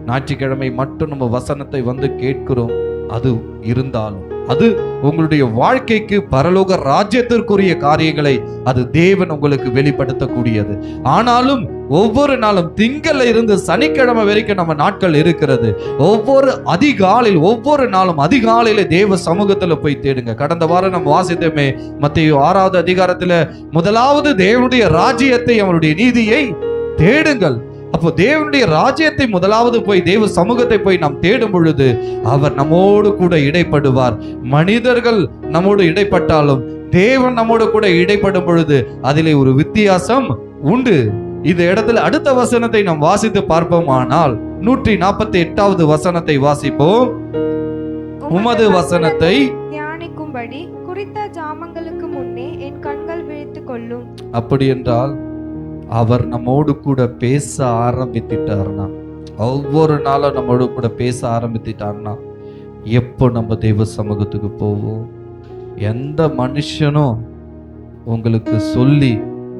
ஞாயிற்றுக்கிழமை மட்டும் நம்ம வசனத்தை வந்து கேட்கிறோம், அது இருந்தாலும் அது உங்களுடைய வாழ்க்கைக்கு பரலோக ராஜ்யத்திற்குரிய காரியங்களை அது தேவன் உங்களுக்கு வெளிப்படுத்தக்கூடியது. ஆனாலும் ஒவ்வொரு நாளும் திங்கள்ல இருந்து சனிக்கிழமை வரைக்கும் நம்ம நாட்கள் இருக்கிறது. ஒவ்வொரு நாளும் அதிகாலையில தேவ சமூகத்துல போய் தேடுங்க. கடந்த வாரம் நம்ம வாசித்தோமே, மத்தேயு 6வது அதிகாரத்துல, முதலாவது தேவனுடைய ராஜ்யத்தை அவருடைய நீதியை தேடுங்கள். அப்போ தேவனுடைய ராஜ்யத்தை முதலாவது போய் தேவ சமூகத்தை போய் நாம் தேடும் பொழுது அவர் நம்மோடு கூட இடைப்படுவார். மனிதர்கள் நம்மோடு இடைப்பட்டாலும் தேவன் நம்மோடு கூட இடைப்படும் பொழுது அதிலே ஒரு வித்தியாசம் உண்டு. இந்த இடத்துல அடுத்த வசனத்தை நாம் வாசித்து பார்ப்போமானால் 148வது வசனத்தை வாசிப்போம். உமது வசனத்தை
தியானிக்கும்படி குறித்த ஜாமங்களுக்கு முன்னே என் கண்கள் விழித்துக் கொள்ளும்.
அப்படி என்றால் அவர் நம்மோடு கூட பேச ஆரம்பித்துட்டார்னா, ஒவ்வொரு நாளும் நம்மோடு கூட பேச ஆரம்பித்துட்டார்னா, எப்போ நம்ம தெய்வ சமூகத்துக்கு போவோம்? எந்த மனுஷனும் உங்களுக்கு சொல்லி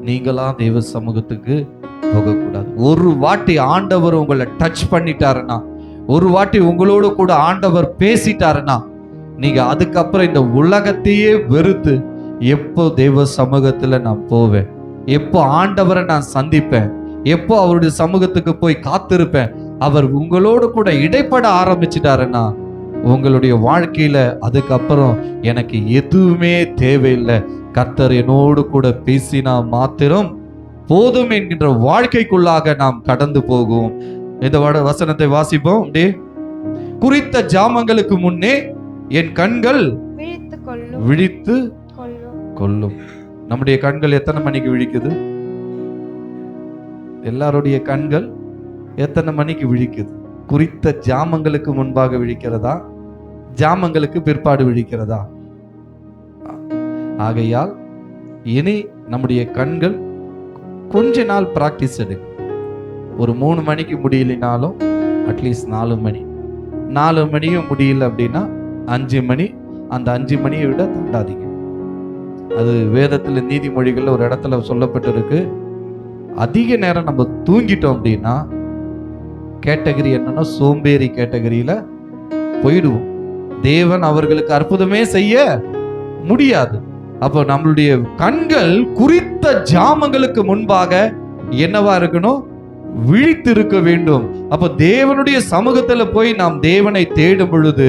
நீங்களா தெய்வ சமூகத்துக்கு போகக்கூடாது. ஒரு வாட்டி ஆண்டவர் உங்களை டச் பண்ணிட்டாருன்னா, ஒரு வாட்டி உங்களோட கூட ஆண்டவர் பேசிட்டாருன்னா, நீங்க அதுக்கப்புறம் இந்த உலகத்தையே வெறுத்து எப்போ தெய்வ சமூகத்துல நான் போவேன், எப்போ ஆண்டவரை நான் சந்திப்பேன், எப்போ அவருடைய சமூகத்துக்கு போய் காத்திருப்பேன், அவர் உங்களோடு கூட இடைப்பட ஆரம்பிச்சிட்டாருன்னா உங்களுடைய வாழ்க்கையில அதுக்கப்புறம் எனக்கு எதுவுமே தேவையில்லை, கர்த்தர் என்னோடு கூட பேசினா மாத்திரம் போதும் என்கின்ற வாழ்க்கைக்குள்ளாக நாம் கடந்து போகும். இந்த வசனத்தை வாசிப்போம். அப்படியே குறித்த ஜாமங்களுக்கு முன்னே என் கண்கள் விழித்து கொள்ளும். நம்முடைய கண்கள் எத்தனை மணிக்கு விழிக்குது? எல்லாருடைய கண்கள் எத்தனை மணிக்கு விழிக்குது? குறித்த ஜாமங்களுக்கு முன்பாக விழிக்கிறதா, ஜாமங்களுக்கு பிற்பாடு விழிக்கிறதா? ஆகையால் இனி நம்முடைய கண்கள் கொஞ்ச நாள் பிராக்டிஸ் எடு. ஒரு 3 மணிக்கு முடியலினாலும் அட்லீஸ்ட் 4 மணி, 4 மணியும் முடியல அப்படின்னா 5 மணி, அந்த 5 மணியை விட தாண்டாதீங்க. அது வேதத்துல நீதிமொழிகள்ல ஒரு இடத்துல சொல்லப்பட்டிருக்கு, அதிக நேரம் நம்ம தூங்கிட்டோம் அப்படின்னா கேட்டகரி என்னன்னா சோம்பேறி கேட்டகரியில போயிடுவோம். தேவன் அவர்களுக்கு அற்புதமே செய்ய முடியாது. அப்போ நம்மளுடைய கண்கள் குறித்த ஜாமங்களுக்கு முன்பாக என்னவா இருக்கணும்? விழித்திருக்க வேண்டும். அப்போ தேவனுடைய சமூகத்துல போய் நாம் தேவனை தேடும் பொழுது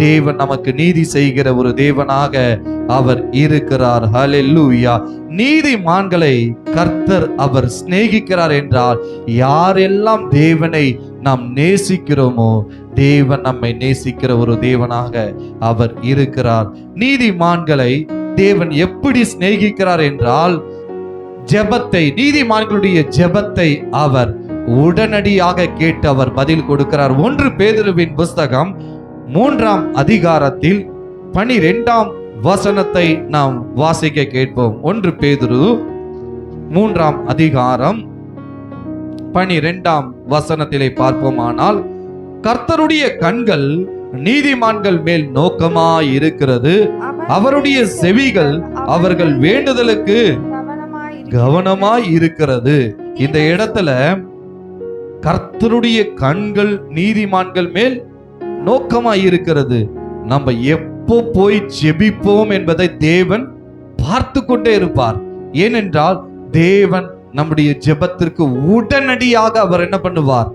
தேவன் நமக்கு நீதி செய்கிற ஒரு தேவனாக அவர் இருக்கிறார். ஹல்லேலூயா. நீதிமான்களை கர்த்தர் அவர் சிநேகிக்கிறார் என்றால் யாரெல்லாம் தேவனை நாம் நேசிக்கிறோமோ தேவன் நம்மை நேசிக்கிற ஒரு தேவனாக அவர் இருக்கிறார். நீதிமான்களை தேவன் எப்படி சிநேகிக்கிறார் என்றால் ஜெபத்தை, நீதிமான்களுடைய ஜெபத்தை அவர் உடனடியாக கேட்டு அவர் பதில் கொடுக்கிறார். 1 பேதுருவின் புஸ்தகம் 3ஆம் அதிகாரத்தில் 12ஆம் வசனத்தை நாம் வாசிக்க கேட்போம். 1 பேதுரு 3ஆம் அதிகாரம் 12ஆம் வசனத்திலே பார்ப்போமானால், கர்த்தருடைய கண்கள் நீதிமான்கள் மேல் நோக்கமாய் இருக்கிறது, அவருடைய செவிகள் அவர்கள் வேண்டுதலுக்கு கவனமாய் இருக்கிறது. இந்த இடத்துல கர்த்தருடைய கண்கள் நீதிமான்கள் மேல் நோக்கமாய் இருக்கிறது. நம்ம எப்போ போய் ஜெபிப்போம் என்பதை தேவன் பார்த்து கொண்டே இருப்பார். ஏனென்றால் தேவன் நம்முடைய ஜெபத்திற்கு உடனடியாக அவர் என்ன பண்ணுவார்?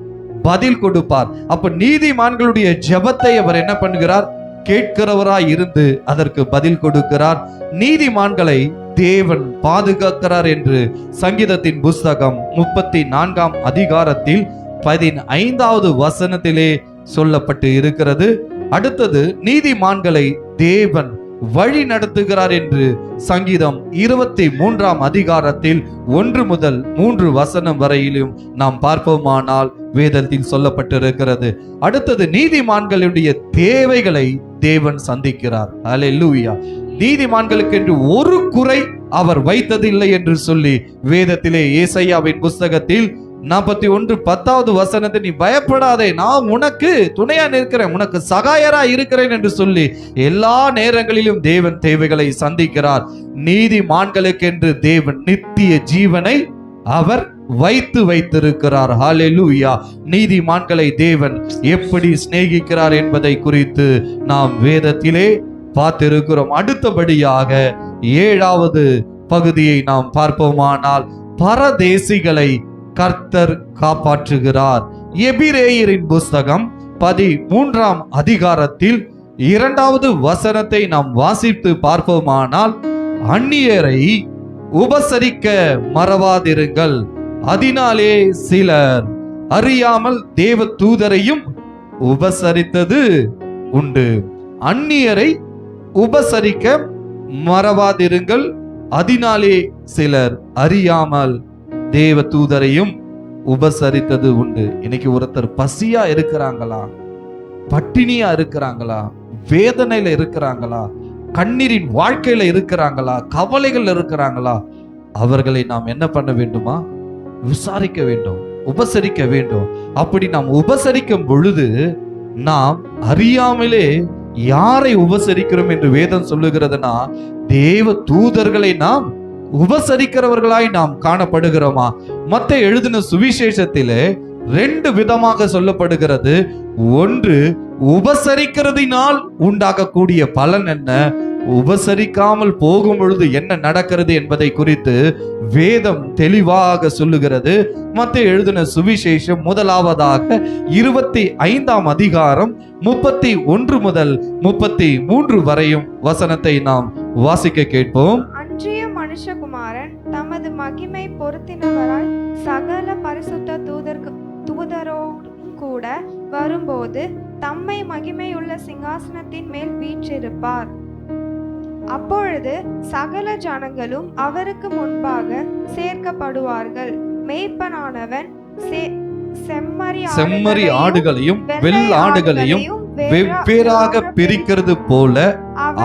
பதில் கொடுப்பார். அப்ப நீதிமான்களுடைய ஜெபத்தை அவர் என்ன பண்ணுகிறார்? கேட்கிறவராய் இருந்து அதற்கு பதில் கொடுக்கிறார். நீதிமான்களை தேவன் பாதுகாக்கிறார் என்று சங்கீதத்தின் புஸ்தகம் 34ஆம் அதிகாரத்தில் 15வது வசனத்திலே சொல்லப்பட்டு இருக்கிறது. அடுத்தது நீதிமான்களை தேவன் வழி நடத்துகிறார் என்று சங்கீதம் 23ஆம் அதிகாரத்தில் 1 முதல் 3 வசனம் வரையிலும் நாம் பார்ப்போமானால் வேதத்தில் சொல்லப்பட்டிருக்கிறது. அடுத்தது நீதிமான்களுடைய தேவைகளை தேவன் சந்திக்கிறார். அல்லேலூயா. நீதிமான்களுக்கு என்று ஒரு குறை அவர் வைத்ததில்லை என்று சொல்லி வேதத்திலே ஏசாயாவின் புஸ்தகத்தில் 41:10வது வசனத்தை, நீ பயப்படாதே, நான் உனக்கு துணையா நிற்கிறேன், உனக்கு சகாயரா இருக்கிறேன் என்று சொல்லி எல்லா நேரங்களிலும் தேவன் தேவைகளை சந்திக்கிறார். நீதிமான்களுக்கென்று தேவன் நித்திய ஜீவனை அவர் வைத்திருக்கிறார். ஹல்லேலூயா. நீதிமான்களை தேவன் எப்படி சிநேகிக்கிறார் என்பதை குறித்து நாம் வேதத்திலே பார்த்திருக்கிறோம். அடுத்தபடியாக 7வது பகுதியை நாம் பார்ப்போமானால், பரதேசிகளை கர்த்தர் காப்பாற்றுகிறார். எபிரேயரின் புஸ்தகம் 13ஆம் அதிகாரத்தில் 2வது வசனத்தை நாம் வாசித்து பார்ப்போமானால், அந்நியரை உபசரிக்க மறவாதிருங்கள், அதனாலே சிலர் அறியாமல் தேவ தூதரையும் உபசரித்தது உண்டு. அந்நியரை உபசரிக்க மறவாதிருங்கள், அதனாலே சிலர் அறியாமல் தேவ தூதரையும் உபசரித்தது உண்டு. இன்னைக்கு ஒருத்தர் பசியா இருக்கிறாங்களா, பட்டினியா இருக்கிறாங்களா, வேதனையில இருக்கிறாங்களா, கண்ணீரின் வாழ்க்கையில இருக்கிறாங்களா, கவலைகள் இருக்கிறாங்களா, அவர்களை நாம் என்ன பண்ண வேண்டுமா? விசாரிக்க வேண்டும், உபசரிக்க வேண்டும். அப்படி நாம் உபசரிக்கும் பொழுது நாம் அறியாமலே யாரை உபசரிக்கிறோம் என்று வேதம் சொல்லுகிறதுனா, தேவ தூதர்களை நாம் உபசரிக்கிறவர்களாய் நாம் காணப்படுகிறோமா? மத்தேயு எழுதின சுவிசேஷத்திலே 2 விதமாக சொல்லப்படுகிறது. ஒன்று, உபசரிக்கிறதினால் உண்டாகக்கூடிய பலன் என்ன, உபசரிக்காமல் போகும் பொழுது என்ன நடக்கிறது என்பதை குறித்து வேதம் தெளிவாக சொல்லுகிறது. மத்தேயு எழுதின சுவிசேஷம் 1 25 அதிகாரம் 31 முதல் 33 வரையும் வசனத்தை நாம் வாசிக்க கேட்போம்.
அன்றைய மனுஷகுமாரன் தமது மகிமை பொருத்தினவராய் சகல பரிசுத்த தூதரோடும் கூட வரும்போது தம்மை மகிமையுள்ள சிங்காசனத்தின் மேல் வீற்றிருப்பார். அப்பொழுது சகல ஜனங்களும் அவருக்கு முன்பாக சேர்க்கப்படுவார்கள். மேய்ப்பனானவன்
செம்மறி ஆடுகளையும் வெள்ளாடுகளையும் வெவ்வேறாக பிரிக்கிறது போல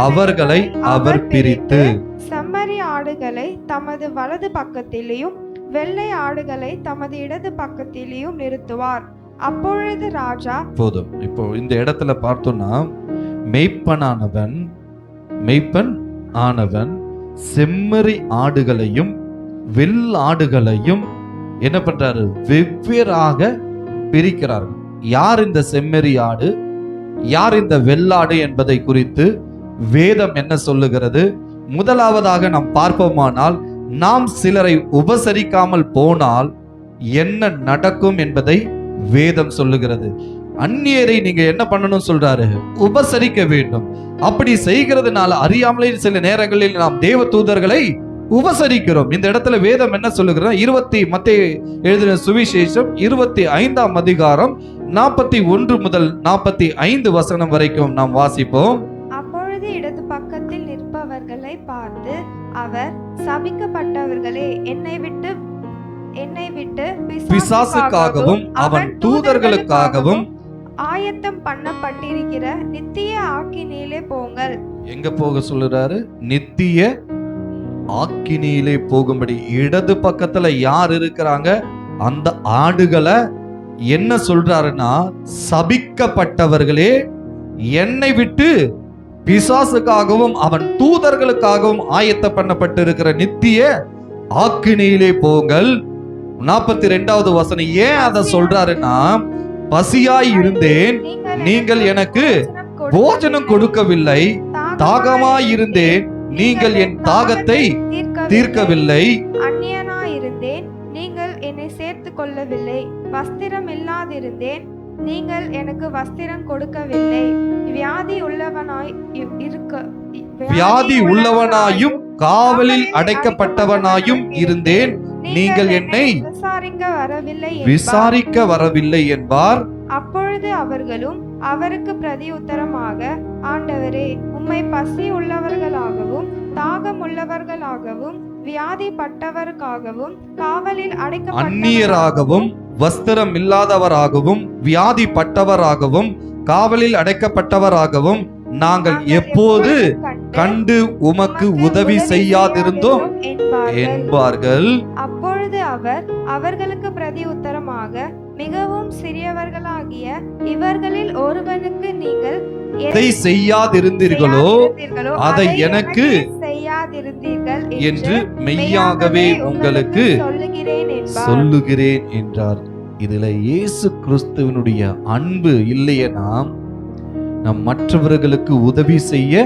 அவர்களை அவர் பிரித்து
செம்மறி ஆடுகளை தமது வலது பக்கத்திலேயும் வெள்ளை ஆடுகளை தமது இடது பக்கத்திலேயும் நிறுத்துவார். அப்பொழுது ராஜா
போதும். இப்போ இந்த இடத்துல பார்த்தோம்னா, மெய்ப்பன் ஆனவன் செம்மறி ஆடுகளையும் வெள்ளாடுகளையும் என்ன பண்றாரு? வெவ்வேறாக பிரிக்கிறார்கள். யார் இந்த செம்மறி ஆடு, யார் இந்த வெள்ளாடு என்பதை குறித்து வேதம் என்ன சொல்லுகிறது? முதலாவதாக நாம் பார்ப்போமானால், நாம் சிலரை உபசரிக்காமல் போனால் என்ன நடக்கும் என்பதை வேதம் சொல்லுகிறது. அந்நியரை நீங்க என்ன பண்ணணும் சொல்றாரு? உபசரிக்க வேண்டும். அப்படி செய்கிறதுனால அறியாமலே சில நேரங்களில் நாம் தேவ தூதர்களை உபசரிக்கிறோம். இந்த இடத்துல வேதம் என்ன சொல்லுகிறது? மத்தேயு எழுதின சுவிசேஷம் 25 அதிகாரம் 41 முதல் 45 வசனம் வரைக்கும் நாம் வாசிப்போம்.
அப்பொழுது இடது பக்கத்தில் நிற்பவர்களை பார்த்து அவர், சபிக்கப்பட்டவர்களே, என்னை விட்டு
பிசாசுக்காகவும் அவன் தூதர்களுக்காகவும்
ஆயத்தம் பண்ணப்பட்டிருக்கிற நித்திய ஆக்கினியிலே போங்கள்.
எங்க போக சொல்லுறாரு? நித்திய ஆக்கினியிலே போகும்படி. இடது பக்கத்துல யார் இருக்கிறாங்க? அந்த ஆடுகளை என்ன சொல்றாருன்னா, சபிக்கப்பட்டவர்களே, என்னை விட்டு பிசாசுக்காகவும் அவன் தூதர்களுக்காகவும் ஆயத்த பண்ணப்பட்டிருக்கிற நித்திய ஆக்கினியிலே போங்கள். 42வது வசனம் ஏன் அதை சொல்றாருன்னா, பசியாய் இருந்தேன், நீங்கள் எனக்கு போஜனம் கொடுக்கவில்லை, தாகமாய் இருந்தேன், நீங்கள் என் தாகத்தை தீர்க்கவில்லை,
அந்நியனாய் இருந்தேன், நீங்கள் என்னை சேர்த்து கொள்ளவில்லை, வஸ்திரம் இல்லாதிருந்தேன், நீங்கள் எனக்கு வஸ்திரம் கொடுக்கவில்லை, வியாதி உள்ளவனாயும் காவலில் அடைக்கப்பட்டவனாயும் இருந்தேன், நீங்கள் என்னை
விசாரிக்க வரவில்லை என்பார்.
அப்பொழுது அவர்களும் அவருக்கு பிரதி உத்தரமாக, ஆண்டவரே, உம்மை பசி உள்ளவர்களாகவும் தாகம் உள்ளவர்களாகவும் வியாதிப்பட்டவருக்காகவும் காவலில்
அந்நியராகவும் வஸ்திரம் இல்லாதவராகவும் வியாதிப்பட்டவராகவும் காவலில் அடைக்கப்பட்டவராகவும் நாங்கள் எப்போது கண்டு உமக்கு உதவி செய்யாதிருந்தோம் என்பார்கள்.
அப்பொழுது அவர் அவர்களுக்கு பிரதி உத்தரமாக, மிகவும் சிறியவர்களாகிய இவர்களில் ஒருவனுக்கு நீங்கள்
எதை செய்யாதிருந்தீர்களோ அதை எனக்கு
செய்யாதிருந்தீர்கள்
என்று மெய்யாகவே உங்களுக்கு சொல்லுகிறேன் என்றார். இதுல இயேசு கிறிஸ்துவினுடைய அன்பு இல்லையனா நம் மற்றவர்களுக்கு உதவி செய்ய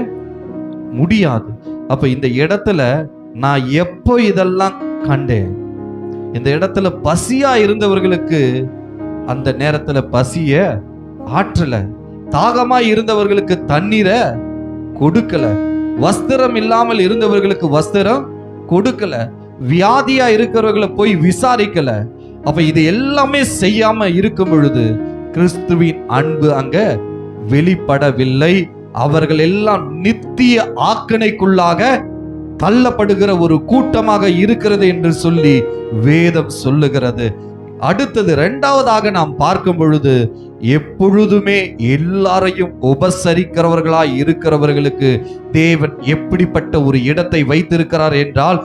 முடியாது. அப்ப இந்த இடத்துல நான் எப்போ இதெல்லாம் கண்டேன்? இந்த இடத்துல பசியா இருந்தவர்களுக்கு அந்த நேரத்துல பசிய ஆற்றல, தாகமா இருந்தவர்களுக்கு தண்ணீரை கொடுக்கல, வஸ்திரம் இல்லாமல் இருந்தவர்களுக்கு வஸ்திரம் கொடுக்கல, வியாதியா இருக்கிறவர்களை போய் விசாரிக்கல. அப்ப இது எல்லாமே செய்யாம இருக்கும் பொழுது கிறிஸ்துவின் அன்பு அங்க வெளிப்படவில்லை. அவர்கள் எல்லாம் நித்திய ஆக்கினைக்குள்ளாக தள்ளப்படுகிற ஒரு கூட்டமாக இருக்கிறது என்று சொல்லி வேதம் சொல்லுகிறது. அடுத்தது இரண்டாவதாக நாம் பார்க்கும் பொழுது, எப்பொழுதுமே எல்லாரையும் உபசரிக்கிறவர்களாய் இருக்கிறவர்களுக்கு தேவன் எப்படிப்பட்ட ஒரு இடத்தை வைத்திருக்கிறார் என்றால்,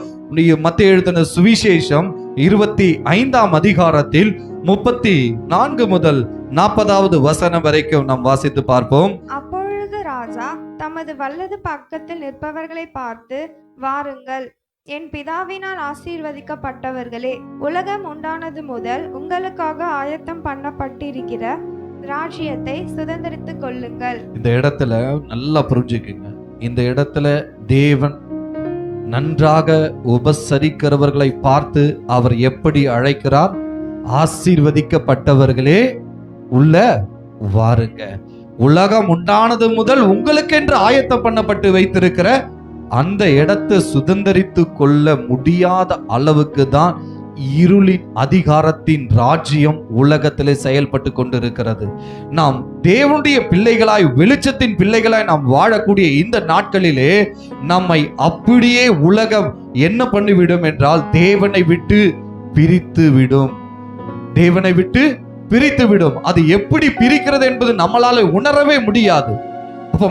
மத்தேயு எழுதின சுவிசேஷம் 25ஆம் அதிகாரத்தில் 34 முதல் 40வது வசனம் வரைக்கும் நாம் வாசித்து பார்ப்போம்.
அப்பொழுது ராஜா தமது வலது பக்கத்தில் நிற்பவர்களை பார்த்து, வாருங்கள், என் பிதாவினால் ஆசீர்வதிக்கப்பட்டவர்களே, உலகம் உண்டானது முதல் உங்களுக்காக ஆயத்தம் பண்ணப்பட்டிருக்கிற ராஜ்யத்தை சுதந்தரித்துக் கொள்ளுங்கள்.
இந்த இடத்துல நல்லா புரிஞ்சுக்குங்க. இந்த இடத்துல தேவன் நன்றாக உபசரிக்கிறவர்களை பார்த்து அவர் எப்படி அழைக்கிறார்? ஆசீர்வதிக்கப்பட்டவர்களே உள்ள வாருங்க, உலகம் உண்டானது முதல் உங்களுக்கென்று ஆயத்தம் பண்ணப்பட்டு வைத்திருக்கிற அந்த இடத்தை சுதந்தரித்து கொள்ள முடியாத அளவுக்கு தான் இருளின் அதிகாரத்தின் ராஜ்யம் உலகத்திலே செயல்பட்டு கொண்டிருக்கிறது. நாம் தேவனுடைய பிள்ளைகளாய், வெளிச்சத்தின் பிள்ளைகளாய் நாம் வாழக்கூடிய இந்த நாட்களிலே நம்மை அப்படியே உலகம் என்ன பண்ணிவிடும் என்றால், தேவனை விட்டு பிரித்து விடும். தேவனை விட்டு பிரித்து விடும். அது எப்படி பிரிக்கிறது என்பது நம்மளால உணரவே முடியாது. அப்ப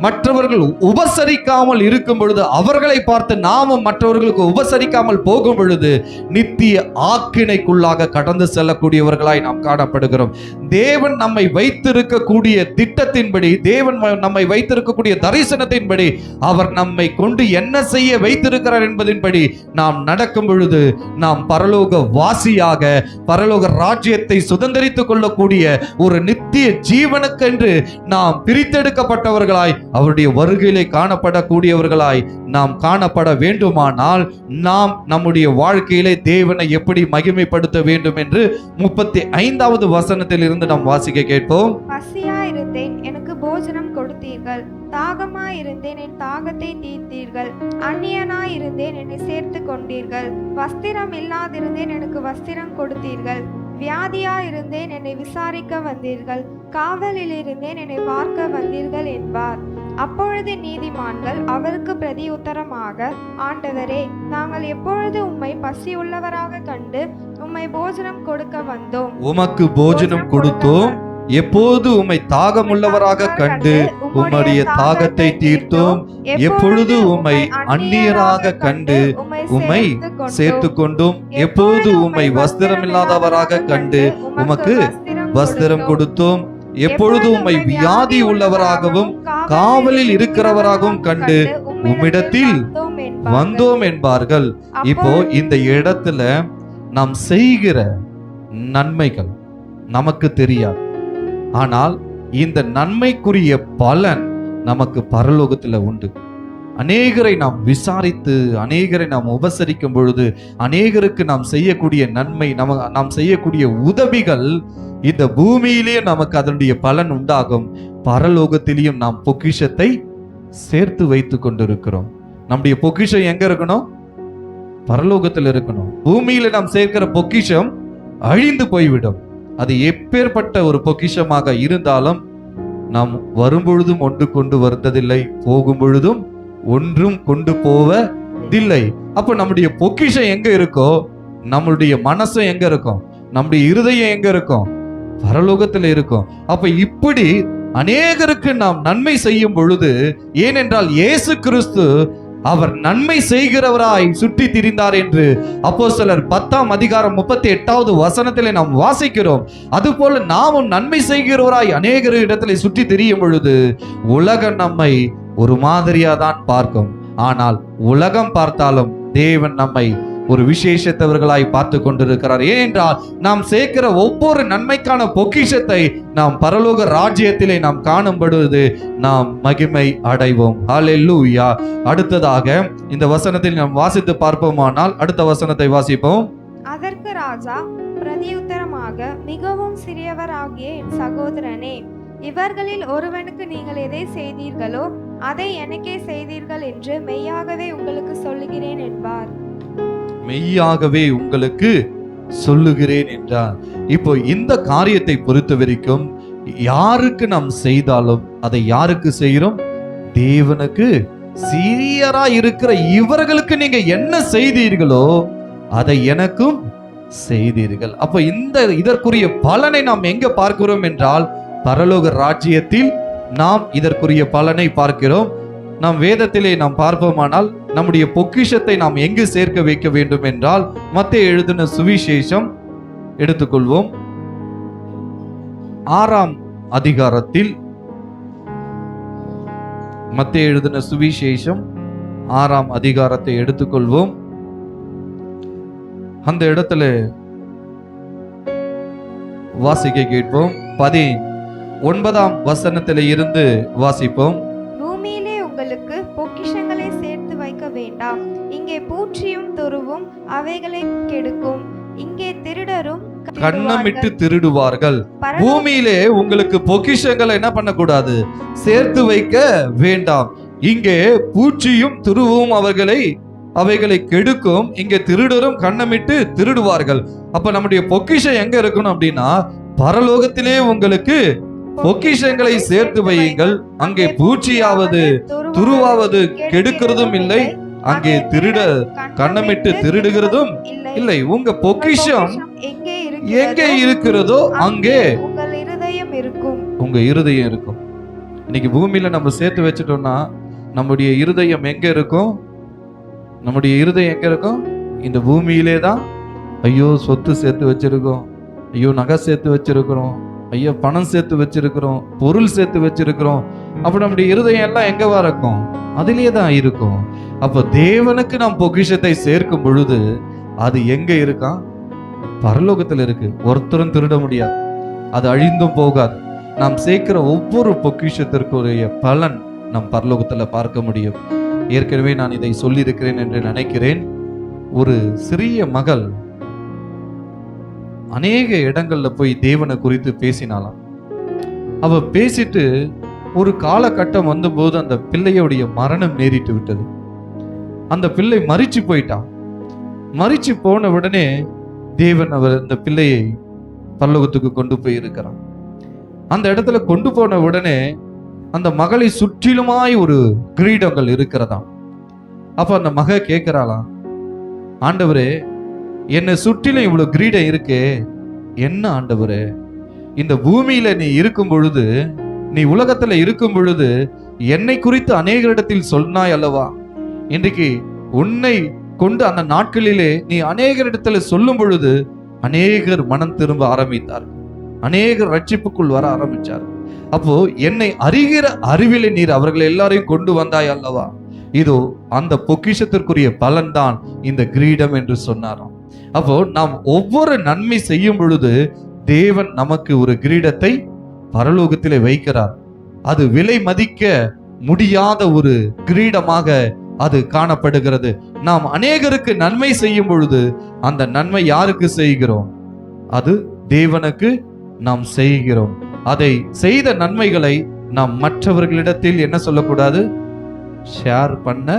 மற்றவர்கள் உபசரிக்காமல் இருக்கும் பொழுது, அவர்களை பார்த்து நாமும் மற்றவர்களுக்கு உபசரிக்காமல் போகும் பொழுது நித்திய ஆக்கினைக்குள்ளாக கடந்து செல்லக்கூடியவர்களாய் நாம் காணப்படுகிறோம். தேவன் நம்மை வைத்திருக்கக்கூடிய திட்டத்தின்படி, தேவன் நம்மை வைத்திருக்கக்கூடிய தரிசனத்தின்படி, அவர் நம்மை கொண்டு என்ன செய்ய வைத்திருக்கிறார் என்பதின்படி நாம் நடக்கும் பொழுது நாம் பரலோக வாசியாக, பரலோக ராஜ்யத்தை சுதந்தரித்துக் கொள்ளக்கூடிய ஒரு நித்திய ஜீவனுக்கென்று நாம் பிரித்தெடுக்கப்பட்டவர்களாய், அவருடைய வருகையிலே காணப்படக்கூடியவர்களாய் நாம் காணப்பட வேண்டுமானால், நாம் நம்முடைய வாழ்க்கையிலே தேவனை எப்படி மகிமைப்படுத்த வேண்டும் என்று 35வது வசனத்தில் இருந்து நாம் வாசிக்க கேட்போம்.
பசியாயிருந்தேன், எனக்கு போஜனம் கொடுத்தீர்கள். தாகமாயிருந்தேன், என் தாகத்தை தீர்த்தீர்கள். அந்நியனாயிருந்தேன், என்னை சேர்த்து கொண்டீர்கள். வஸ்திரம் இல்லாதிருந்தேன், எனக்கு வஸ்திரம் கொடுத்தீர்கள். வியாதியாயிருந்தேன், என்னை விசாரிக்க வந்தீர்கள். காவலில் இருந்தேன், என்னை பார்க்க வந்தீர்கள் என்பார். அப்பொழுது நீதிமான்கள் அவருக்கு பிரதி உத்தரமாக, ஆண்டவரே, நாங்கள் எப்பொழுது உம்மை பசியுள்ளவராக கண்டு உம்மை போஜனம் கொடுக்க வந்தோம்?
உமக்கு போஜனம் கொடுத்தோம். எப்போது உம்மை தாகமுள்ளவராக கண்டு உம்முடைய தாகத்தை தீர்த்தோம். எப்பொழுது உம்மை அந்நியராக கண்டு உம்மை சேர்த்து கொண்டோம். எப்போது உம்மை வஸ்திரமில்லாதவராக கண்டு உமக்கு வஸ்திரம் கொடுத்தோம். எப்பொழுது உம்மை வியாதி உள்ளவராகவும் காவலில் இருக்கிறவராகவும் கண்டு உம்மிடத்தில் வந்தோம் என்பார்கள். இப்போ இந்த இடத்துல நாம் செய்கிற நன்மைகள் நமக்கு தெரியாது. ஆனால் இந்த நன்மைக்குரிய பலன் நமக்கு பரலோகத்துல உண்டு. அநேகரை நாம் விசாரித்து, அநேகரை நாம் உபசரிக்கும் பொழுது, அநேகருக்கு நாம் செய்யக்கூடிய நன்மை, நாம் செய்யக்கூடிய உதவிகள் இந்த பூமியிலேயே நமக்கு அதனுடைய பலன் உண்டாகும். பரலோகத்திலேயும் நாம் பொக்கிஷத்தை சேர்த்து வைத்து கொண்டிருக்கிறோம். நம்முடைய பொக்கிஷம் எங்க இருக்கணும்? பரலோகத்தில் இருக்கணும். பூமியில நாம் சேர்க்கிற பொக்கிஷம் அழிந்து போய்விடும். அது எப்பேற்பட்ட ஒரு பொக்கிஷமாக இருந்தாலும் நாம் வரும்பொழுதும் ஒன்று கொண்டு வருவதில்லை, போகும் பொழுதும் ஒன்றும் கொண்டு போவதில்லை. அப்ப நம்முடைய பொக்கிஷம் எங்க இருக்கோ, நம்மளுடைய மனசு எங்க இருக்கும், நம்முடைய இருதயம் எங்க இருக்கும்? பரலோகத்தில் இருக்கும். அப்ப இப்படி அநேகருக்கு நாம் நன்மை செய்யும் பொழுது, ஏனென்றால் இயேசு கிறிஸ்து அவர் நன்மை செய்கிறவராய் சுற்றி திரிந்தார் என்று அப்போஸ்தலர் 10ஆம் அதிகாரம் 38வது வசனத்திலே நாம் வாசிக்கிறோம். அதுபோல நாமும் நன்மை செய்கிறவராய் அநேகர் இடத்திலே சுற்றி திரியும் பொழுது உலகம் நம்மை ஒரு மாதிரியா தான் பார்க்கும். ஆனால் உலகம் பார்த்தாலும் தேவன் நம்மை ஒரு விசேஷத்தவர்களாய் பார்த்து கொண்டிருக்கிறார். ஏனென்றால் நாம் சேர்க்கிற ஒவ்வொரு நன்மைக்கான பொக்கிஷத்தை நாம் பரலோக ராஜ்யத்திலே நாம் காணும் பொழுது நாம் மகிமை அடைவோம். ஹல்லேலூயா. அடுத்ததாக இந்த வசனத்தில் நாம் வாசித்து பார்ப்போமானால், அடுத்த வசனத்தை வாசிப்போம்.
அதற்கு ராஜா பிரதியுத்தரமாக, மிகவும் சிறியவராகிய என் சகோதரனே, இவர்களில் ஒருவனுக்கு நீங்கள் எதை செய்தீர்களோ அதை எனக்கே செய்தீர்கள் என்று மெய்யாகவே உங்களுக்கு சொல்லுகிறேன் என்பார்.
மெய்யாகவே உங்களுக்கு சொல்லுகிறேன் என்றார். இப்போ இந்த காரியத்தை பொறுத்த வரைக்கும் யாருக்கு நாம் செய்தாலும் அதை யாருக்கு செய்கிறோம்? தேவனுக்கு சிறியரா இருக்கிற இவர்களுக்கு நீங்க என்ன செய்தீர்களோ அதை எனக்கும் செய்தீர்கள். அப்ப இதற்குரிய பலனை நாம் எங்க பார்க்கிறோம் என்றால் பரலோக ராஜ்யத்தில் நாம் இதற்குரிய பலனை பார்க்கிறோம். நாம் வேதத்திலே நாம் பார்ப்போமானால் நம்முடைய பொக்கிஷத்தை நாம் எங்கு சேர்க்க வைக்க வேண்டும் என்றால் மத்தேயு எழுதின சுவிசேஷம் எடுத்துக்கொள்வோம். 6ஆம் அதிகாரத்தில் மத்தேயு எழுதின சுவிசேஷம் 6ஆம் அதிகாரத்தை எடுத்துக்கொள்வோம். அந்த இடத்துல வாசிக்க கேட்போம். 19ஆம் வசனத்திலே இருந்து வாசிப்போம்.
பூமியிலே உங்களுக்கு பொக்கிஷங்களை சேர்த்து வைக்க வேண்டாம். இங்கே பூச்சியும் துருவும் அவைகளை கெடுக்கும். இங்கே திருடரும்
கண்ணமிட்டு திருடுவார்கள். பூமியிலே உங்களுக்கு பொக்கிஷங்களை என்ன பண்ணக்கூடாது? சேர்த்து வைக்க வேண்டாம். இங்கே பூச்சியும் துருவும் அவைகளை கெடுக்கும். இங்கே திருடரும் கண்ணமிட்டு திருடுவார்கள். அப்ப நம்முடைய பொக்கிஷம் எங்க இருக்கணும் அப்படின்னா பரலோகத்திலே உங்களுக்கு பொக்கிஷங்களை சேர்த்து வையுங்கள். அங்கே பூச்சியாவது துருவாவது கெடுக்கிறதும் இல்லை, அங்கே கண்ணமிட்டு திருடுகிறதும் இல்லை. உங்க பொக்கிஷம் எங்கே இருக்கிறதோ அங்கே உங்க இருதயம் இருக்கும். இன்னைக்கு பூமியில நம்ம சேர்த்து வச்சுட்டோம்னா நம்முடைய இருதயம் எங்க இருக்கும்? நம்முடைய இருதயம் எங்க இருக்கும்? இந்த பூமியிலே தான். ஐயோ சொத்து சேர்த்து வச்சிருக்கோம், ஐயோ நகை சேர்த்து வச்சிருக்கிறோம், ஐயோ பணம் சேர்த்து வச்சிருக்கிறோம், பொருள் சேர்த்து வச்சிருக்கிறோம். அப்ப நம்முடைய இருதயம் எல்லாம் எங்கவா இருக்கும்? அதிலே தான் இருக்கும். அப்ப தேவனுக்கு நாம் பொக்கிஷத்தை சேர்க்கும் பொழுது அது எங்க இருக்கான்? பரலோகத்தில் இருக்கு. ஒருத்தரும் திருட முடியாது, அது அழிந்தும் போகாது. நாம் சேர்க்கிற ஒவ்வொரு பொக்கிஷத்திற்குரிய பலன் நம் பரலோகத்துல பார்க்க முடியும். ஏற்கனவே நான் இதை சொல்லியிருக்கிறேன் என்று நினைக்கிறேன். ஒரு சிறிய மகள் அநேக இடங்கள்ல போய் தேவனை குறித்து பேசினாலாம். அவ பேசிட்டு ஒரு காலகட்டம் வந்தபோது அந்த பிள்ளையுடைய மரணம் நேரிட்டு விட்டது. அந்த பிள்ளை மரிச்சு போயிட்டான். மரிச்சு போன உடனே தேவன் இந்த பிள்ளையை பரலோகத்துக்கு கொண்டு போய் இருக்கிறான். அந்த இடத்துல கொண்டு போன உடனே அந்த மகளை சுற்றிலுமாய் ஒரு கிரீடங்கள் இருக்கிறதாம். அப்ப அந்த மக கேட்கிறாளாம், ஆண்டவரே என்னை சுற்றிலும் இவ்வளவு கிரீடம் இருக்கே, என்ன ஆண்டவரே? இந்த பூமியில நீ இருக்கும் பொழுது, நீ உலகத்துல இருக்கும் பொழுது என்னை குறித்து அநேகரிடத்தில் சொன்னாய் அல்லவா? இன்றைக்கு உன்னை கொண்டு அந்த நாட்களிலே நீ அநேகரிடத்துல சொல்லும் பொழுது அநேகர் மனம் திரும்ப ஆரம்பித்தார், அநேகர் ரட்சிப்புக்குள் வர ஆரம்பிச்சார். அப்போ என்னை அறிகிற அறிவிலே நீர் அவர்களை எல்லாரையும் கொண்டு வந்தாய் அல்லவா? இதோ அந்த பொக்கிஷத்திற்குரிய பலன் தான் இந்த கிரீடம் என்று சொன்னாராம். அப்போ நாம் ஒவ்வொரு நன்மை செய்யும் பொழுது தேவன் நமக்கு ஒரு கிரீடத்தை பரலோகத்திலே வைக்கிறார். அது விலை மதிக்க முடியாத ஒரு கிரீடமாக அது காணப்படுகிறது. நாம் அநேகருக்கு நன்மை செய்யும் பொழுது அந்த நன்மை யாருக்கு செய்கிறோம்? அது தேவனுக்கு நாம் செய்கிறோம். அதை செய்த நன்மைகளை நாம் மற்றவர்களிடத்தில் என்ன சொல்லக்கூடாது? ஷேர் பண்ண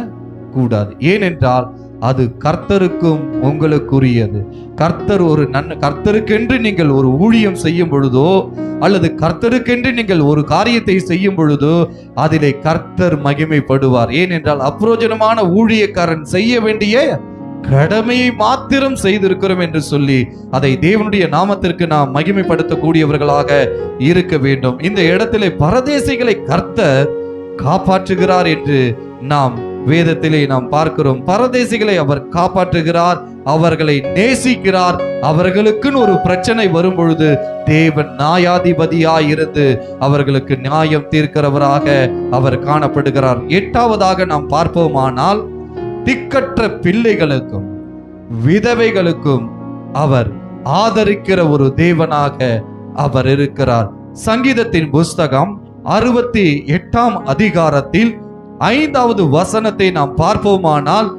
கூடாது. ஏனென்றால் அது கர்த்தருக்கும் உங்களுக்குரியது. கர்த்தருக்கென்று நீங்கள் ஒரு ஊழியம் செய்யும் பொழுதோ அல்லது கர்த்தருக்கென்று நீங்கள் ஒரு காரியத்தை செய்யும் பொழுதோ அதிலே கர்த்தர் மகிமைப்படுவார். ஏனென்றால் அப்பிரோஜனமான ஊழியக்காரன் செய்ய வேண்டிய கடமையை மாத்திரம் செய்திருக்கிறோம் என்று சொல்லி அதை தேவனுடைய நாமத்திற்கு நாம் மகிமைப்படுத்தக்கூடியவர்களாக இருக்க வேண்டும். இந்த இடத்திலே பரதேசிகளை கர்த்தர் காப்பாற்றுகிறார் என்று நாம் வேதத்திலே நாம் பார்க்கிறோம். பரதேசிகளை அவர் காப்பாற்றுகிறார், அவர்களை நேசிக்கிறார். அவர்களுக்குன்னு ஒரு பிரச்சனை வரும் பொழுது தேவன் நியாயாதிபதியாய் இருந்து அவர்களுக்கு நியாயம் தீர்க்கிறவராக அவர் காணப்படுகிறார். 8ஆவதாக நாம் பார்ப்போமானால் திக்கற்ற பிள்ளைகளுக்கும் விதவைகளுக்கும் அவர் ஆதரிக்கிற ஒரு தேவனாக அவர் இருக்கிறார். சங்கீதத்தின் புஸ்தகம் 68ஆம் அதிகாரத்தில் 5வது வசனத்தை நாம் பார்ப்போமானால்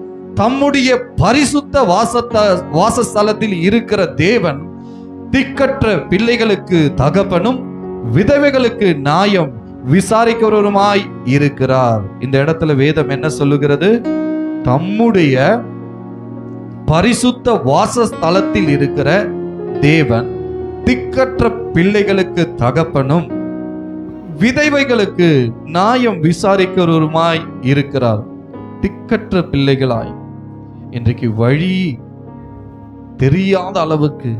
தம்முடைய பரிசுத்த வாசஸ்தலத்தில் இருக்கிற தேவன் திக்கற்ற பிள்ளைகளுக்கு தகப்பனும் விதவைகளுக்கு நியாயம் விசாரிக்கிறவருமாய் இருக்கிறார். இந்த இடத்துல வேதம் என்ன சொல்லுகிறது? தம்முடைய பரிசுத்த வாசஸ்தலத்தில் இருக்கிற தேவன் திக்கற்ற பிள்ளைகளுக்கு தகப்பனும் விதவைகளுக்கு நியாயம் விசாரிக்கிறவருமாய் இருக்கிறார். திக்கற்ற பிள்ளைகளாய் இன்றைக்கு வழி தெரியாத அளவுக்கு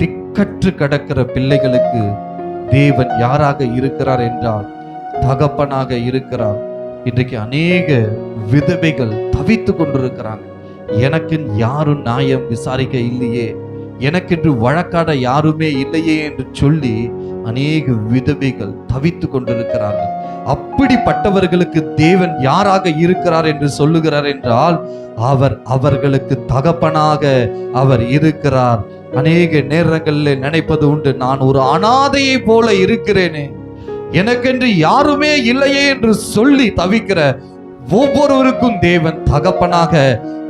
திக்கற்று கிடக்கிற பிள்ளைகளுக்கு தேவன் யாராக இருக்கிறார் என்றால் தகப்பனாக இருக்கிறார். இன்றைக்கு அநேக விதவைகள் தவித்து கொண்டிருக்கிறாங்க. எனக்கு யாரும் நியாயம் விசாரிக்க இல்லையே, எனக்கென்று வழக்காட யாருமே இல்லையே என்று சொல்லி அநேக விதவைகள் தவித்து கொண்டிருக்கிறார்கள். அப்படிப்பட்டவர்களுக்கு தேவன் யாராக இருக்கிறார் என்று சொல்லுகிறார் என்றால் அவர் அவர்களுக்கு தகப்பனாக அவர் இருக்கிறார். அநேக நேரங்களில் நினைப்பது உண்டு, நான் ஒரு அனாதையை போல இருக்கிறேனே, எனக்கென்று யாருமே இல்லையே என்று சொல்லி தவிக்கிற ஒவ்வொருவருக்கும் தேவன் தகப்பனாக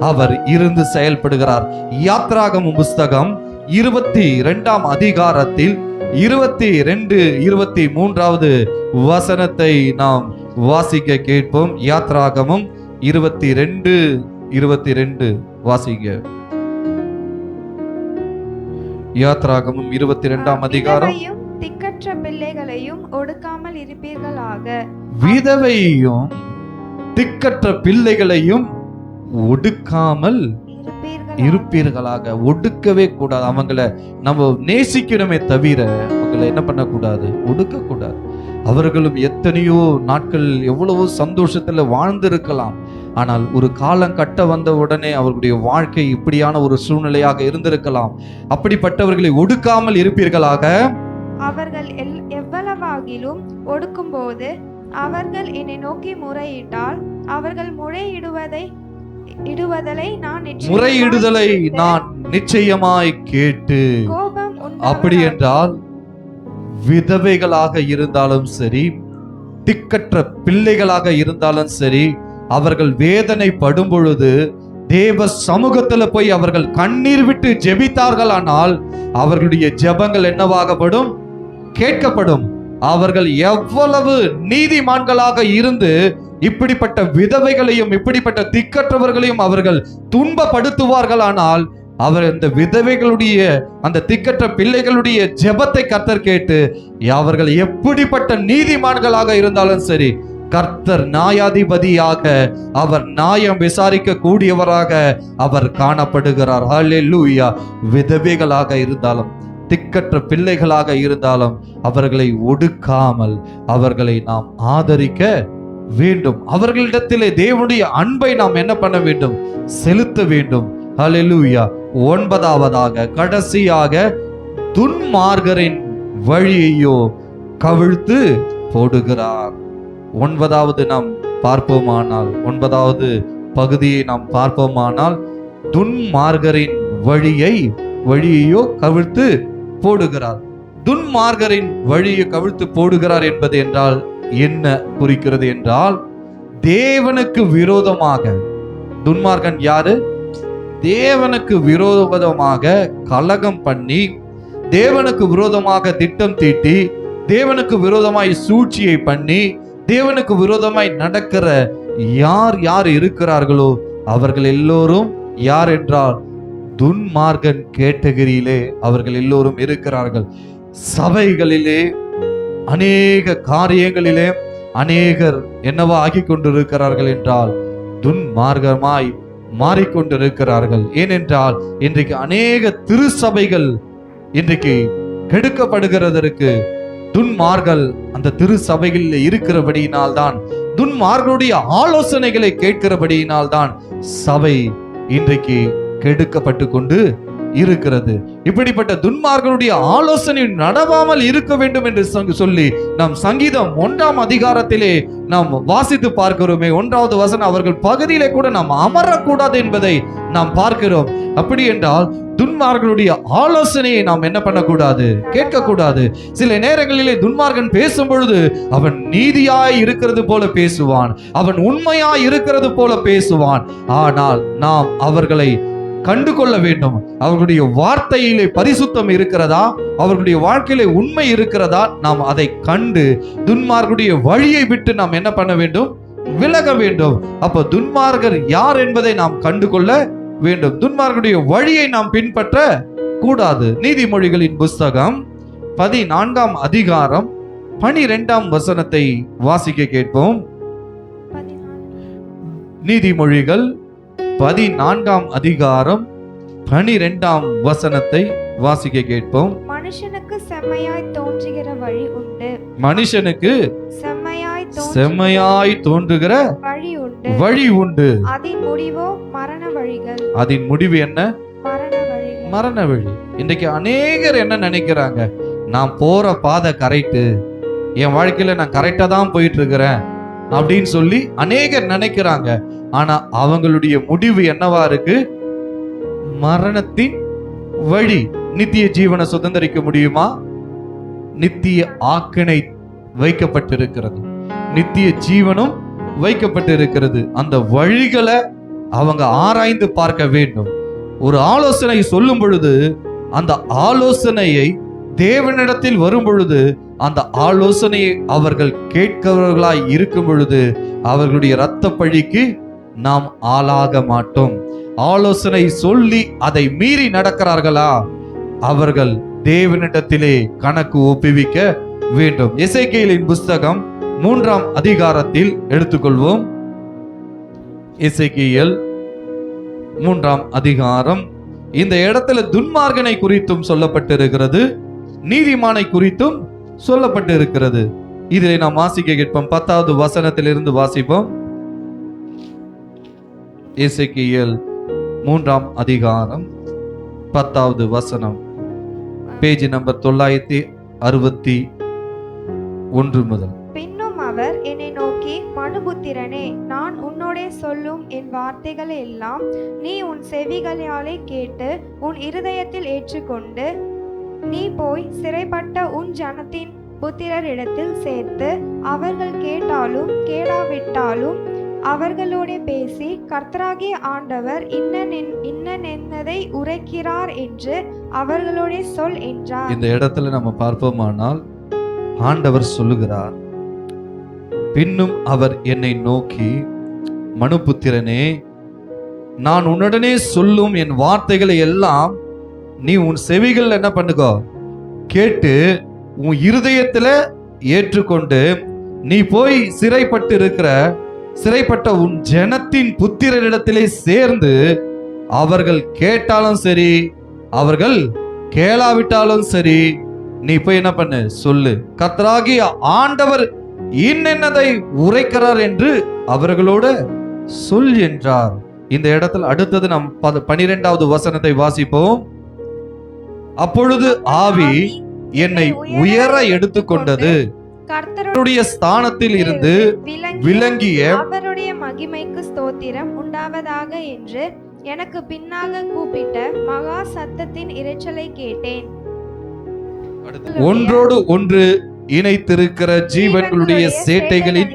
அவர் இருந்து செயல்படுகிறார். யாத்ராகமம் புஸ்தகம் 22ஆம் அதிகாரத்தில் 22, 23வது வசனத்தை நாம் வாசிக்க கேட்போம். யாத்ராகமம் 22, 22 வாசிக்க. யாத்ராகமம் 22ஆம் அதிகாரம்.
திக்கற்ற பிள்ளைகளையும் ஒடுக்காமல் இருப்பீர்களாக.
விதவையையும் திக்கற்ற பிள்ளைகளையும் ஒடுக்காமல் இருப்பீர்களாக. ஒடுக்கவே கூடாது. அவங்கள நம்ம நேசிக்கணுமே தவிர அவங்களை என்ன பண்ணக்கூடாது, ஒடுக்க கூடாது. அவர்களும் எத்தனையோ நாட்கள் எவ்வளவோ சந்தோஷத்துல வாழ்ந்திருக்கலாம். ஆனால் ஒரு காலம் கட்ட வந்த உடனே அவர்களுடைய வாழ்க்கை இப்படியான ஒரு சூழ்நிலையாக இருந்திருக்கலாம். அப்படிப்பட்டவர்களை ஒடுக்காமல் இருப்பீர்களாக.
அவர்கள் எவ்வளவாகிலும் ஒடுக்கும் போது அவர்கள் என்னை நோக்கி முறையிட்டால் அவர்கள் முறையிடுதலை நான் நிச்சயமாய் கேட்டு.
அப்படி என்றால் விதவைகளாக இருந்தாலும் சரி, திக்கற்ற பிள்ளைகளாக இருந்தாலும் சரி, அவர்கள் வேதனை படும் பொழுது தேவ சமூகத்துல போய் அவர்கள் கண்ணீர் விட்டு ஜெபித்தார்கள். ஆனால் அவர்களுடைய ஜெபங்கள் என்னவாகப்படும், கேட்கப்படும். அவர்கள் எவ்வளவு நீதிமான்களாக இருந்து இப்படிப்பட்ட விதவைகளையும் இப்படிப்பட்ட திக்கற்றவர்களையும் அவர்கள் துன்பப்படுத்துவார்கள். ஆனால் அவர் அந்த விதவைகளுடைய அந்த திக்கற்ற பிள்ளைகளுடைய ஜெபத்தை கர்த்தர் கேட்டு அவர்கள் எப்படிப்பட்ட நீதிமான்களாக இருந்தாலும் சரி, கர்த்தர் நியாயாதிபதியாக அவர் நியாயம் விசாரிக்க கூடியவராக அவர் காணப்படுகிறார். ஹல்லேலூயா. விதவைகளாக இருந்தாலும் திக்கற்ற பிள்ளைகளாக இருந்தாலும் அவர்களை ஒடுக்காமல் அவர்களை நாம் ஆதரிக்க வேண்டும். அவர்களிடத்திலே தேவனுடைய அன்பை நாம் என்ன பண்ண வேண்டும், செலுத்த வேண்டும். ஹல்லேலூயா. 9வதாக கடைசியாக துன்மார்கரின் வழியையோ கவிழ்த்து போடுகிறார். 9வது நாம் பார்ப்போமானால், 9வது பகுதியை நாம் பார்ப்போமானால், துன்மார்கரின் வழியையோ கவிழ்த்து போடுகிறார். துன்மார்கரின் வழியை கவிழ்த்து போடுகிறார் என்பது என்றால் என்ன குறிக்கிறது என்றால், தேவனுக்கு விரோதமாக, துன்மார்கன் யாரு, தேவனுக்கு விரோதமாக கலகம் பண்ணி, தேவனுக்கு விரோதமாக திட்டம் தீட்டி, தேவனுக்கு விரோதமாய் சூழ்ச்சியை பண்ணி, தேவனுக்கு விரோதமாய் நடக்கிற யார் இருக்கிறார்களோ அவர்கள் எல்லோரும் யார் என்றால் துன்மார்கன் கேட்டகரியிலே அவர்கள் எல்லோரும் இருக்கிறார்கள். சபைகளிலே அநேக காரியங்களிலே அநேகர் என்னவா ஆகி கொண்டிருக்கிறார்கள் என்றால் துன்மார்க்கமாய் மாறிக்கொண்டிருக்கிறார்கள். ஏனென்றால் இன்றைக்கு அநேக திருச்சபைகள் இன்றைக்கு கெடுக்கப்படுகிறதற்கு துன்மார்கள் அந்த திருச்சபைகளில் இருக்கிறபடியினால் தான், துன்மார்களுடைய ஆலோசனைகளை கேட்கிறபடியினால் தான் சபை இன்றைக்கு கெடுக்கப்பட்டு கொண்டு இருக்கிறது. இப்படிப்பட்ட துன்மார்களுடைய ஆலோசனை நடவாமல் இருக்க வேண்டும் என்று சொல்லி நாம் சங்கீதம் 1ஆம் அதிகாரத்திலே நாம் வாசித்து பார்க்கிறோமே. 1வது வசனம், அவர்கள் பகுதியிலே கூட நாம் அமரக்கூடாது என்பதை நாம் பார்க்கிறோம். அப்படி என்றால் துன்மார்களுடைய ஆலோசனையை நாம் என்ன பண்ணக்கூடாது, கேட்கக்கூடாது. சில நேரங்களிலே துன்மார்கன் பேசும் பொழுது அவன் நீதியாய் இருக்கிறது போல பேசுவான், அவன் உண்மையாய் இருக்கிறது போல பேசுவான். ஆனால் நாம் அவர்களை கண்டு கொள்ள வேண்டும். அவர்களுடைய வார்த்தையிலே பரிசுத்தம் இருக்கிறதா, அவர்களுடைய வாழ்க்கையிலே உண்மை இருக்கிறதா, நாம் அதை கண்டு துன்மார்களுடைய வழியை விட்டு நாம் என்ன பண்ண வேண்டும், விலக வேண்டும். அப்ப துன்மார்கர் யார் என்பதை நாம் கண்டு கொள்ள வேண்டும். துன்மார்களுடைய வழியை நாம் பின்பற்ற கூடாது. நீதிமொழிகளின் புஸ்தகம் 14ஆம் அதிகாரம் 12ஆம் வசனத்தை வாசிக்க கேட்போம்.
14.
நீதிமொழிகள் 14ஆம் அதிகாரம் 12ஆம் வசனத்தை வாசிக்க கேட்போம்.
மனுஷனுக்கு செம்மையாய் தோன்றுகிற வழி உண்டு.
மனுஷனுக்கு
செம்மையாய்
தோன்றுகிற வழி உண்டு.
அதன் முடிவோ மரண வழிகள்.
அதன் முடிவு என்ன?
மரண வழிகள்.
மரண வழி. இன்றைக்கு அநேகர் என்ன நினைக்கிறாங்க? நான் போற பாதை கரெக்டு, என் வாழ்க்கையில நான் கரெக்டா தான் போயிட்டு இருக்கிறேன் அப்படின்னு சொல்லி அநேகர் நினைக்கிறாங்க. ஆனா அவங்களுடைய முடிவு என்னவா இருக்கு? மரணத்தின் வழி. நித்திய ஜீவனை சுதந்திரிக்க முடியுமா? நித்திய ஆக்கினை வைக்கப்பட்டிருக்கிறது, நித்திய ஜீவனும் வைக்கப்பட்டிருக்கிறது. அந்த வழிகளை அவங்க ஆராய்ந்து பார்க்க வேண்டும். ஒரு ஆலோசனை சொல்லும் பொழுது அந்த ஆலோசனையை தேவனிடத்தில் வரும் பொழுது அந்த ஆலோசனையை அவர்கள் கேட்கிறவர்களாய் இருக்கும் பொழுது அவர்களுடைய இரத்த பழிக்கு நாம் ஆளாக மாட்டோம். ஆலோசனை சொல்லி அதை மீறி நடக்கிறார்களா, அவர்கள் தேவனிடத்திலே கணக்கு ஒப்புவிக்க வேண்டும். எசேக்கியேலின் புஸ்தகம் 3ஆம் அதிகாரத்தில் எடுத்துக்கொள்வோம். எசேக்கியேல் 3ஆம் அதிகாரம். இந்த இடத்துல துன்மார்கனை குறித்தும் சொல்லப்பட்டிருக்கிறது, நீதிமானை குறித்தும் சொல்லப்பட்டிருக்கிறது. இதிலே நாம் வாசிக்க கேட்போம். 10வது வசனத்திலிருந்து வாசிப்போம். எசேக்கியேல் 3ஆம் அதிகாரம் 10வது வசனம், பேஜ் நம்பர் 961 முதல்.
பின்னும் அவர் என்னை நோக்கி, மனுபுத்திரனே, நான் உன்னோடே சொல்லும் என் வார்த்தைகளை எல்லாம் நீ உன் செவிகளாலே கேட்டு உன் இருதயத்தில் ஏற்றுக்கொண்டு நீ போய் சிறைப்பட்ட உன் ஜனத்தின் புத்திரரிடத்தில் சேர்த்து அவர்கள் கேட்டாலும் கேளாவிட்டாலும் அவர்களோட பேசி கர்த்தராகிய ஆண்டவர் இன்னதை உரைக்கிறார் என்று அவர்களோட சொல் என்றார்.
இந்த இடத்துல நம்ம பார்ப்போமானால் ஆண்டவர் சொல்லுகிறார், பின்னும் அவர் என்னை நோக்கி, மனுபுத்திரனே, நான் உன்னுடனே சொல்லும் என் வார்த்தைகளை எல்லாம் நீ உன் செவிகள் என்ன பண்ணுகோ, கேட்டு உன் இருதயத்துல ஏற்றுக்கொண்டு நீ போய் சிறைப்பட்ட உன் ஜனத்தின் புத்திரரிடத்திலே சேர்ந்து அவர்கள் கேட்டாலும் சரி அவர்கள் கேளாவிட்டாலும் சரி நீ போய் என்ன பண்ணு, சொல்லு, கர்த்தராகிய ஆண்டவர் இன்னென்னதை உரைக்கிறார் என்று அவர்களோட சொல் என்றார். இந்த இடத்துல அடுத்தது நாம் 12வது வசனத்தை வாசிப்போம். அப்பொழுது ஆவி என்னை உயர எடுத்துக்கொண்டது, கர்த்தருடைய ஸ்தானத்தில் இருந்து விளங்கிய
அவருடைய மகிமைக்கு ஸ்தோத்திரம் உண்டாவதாக என்று எனக்கு பின்னாக கூப்பிட்ட மகா சத்தத்தின் இரைச்சலை கேட்டேன்.
ஒன்றோடு ஒன்று இணைத்திருக்கிற ஜீவன்களுடைய சேட்டைகளின்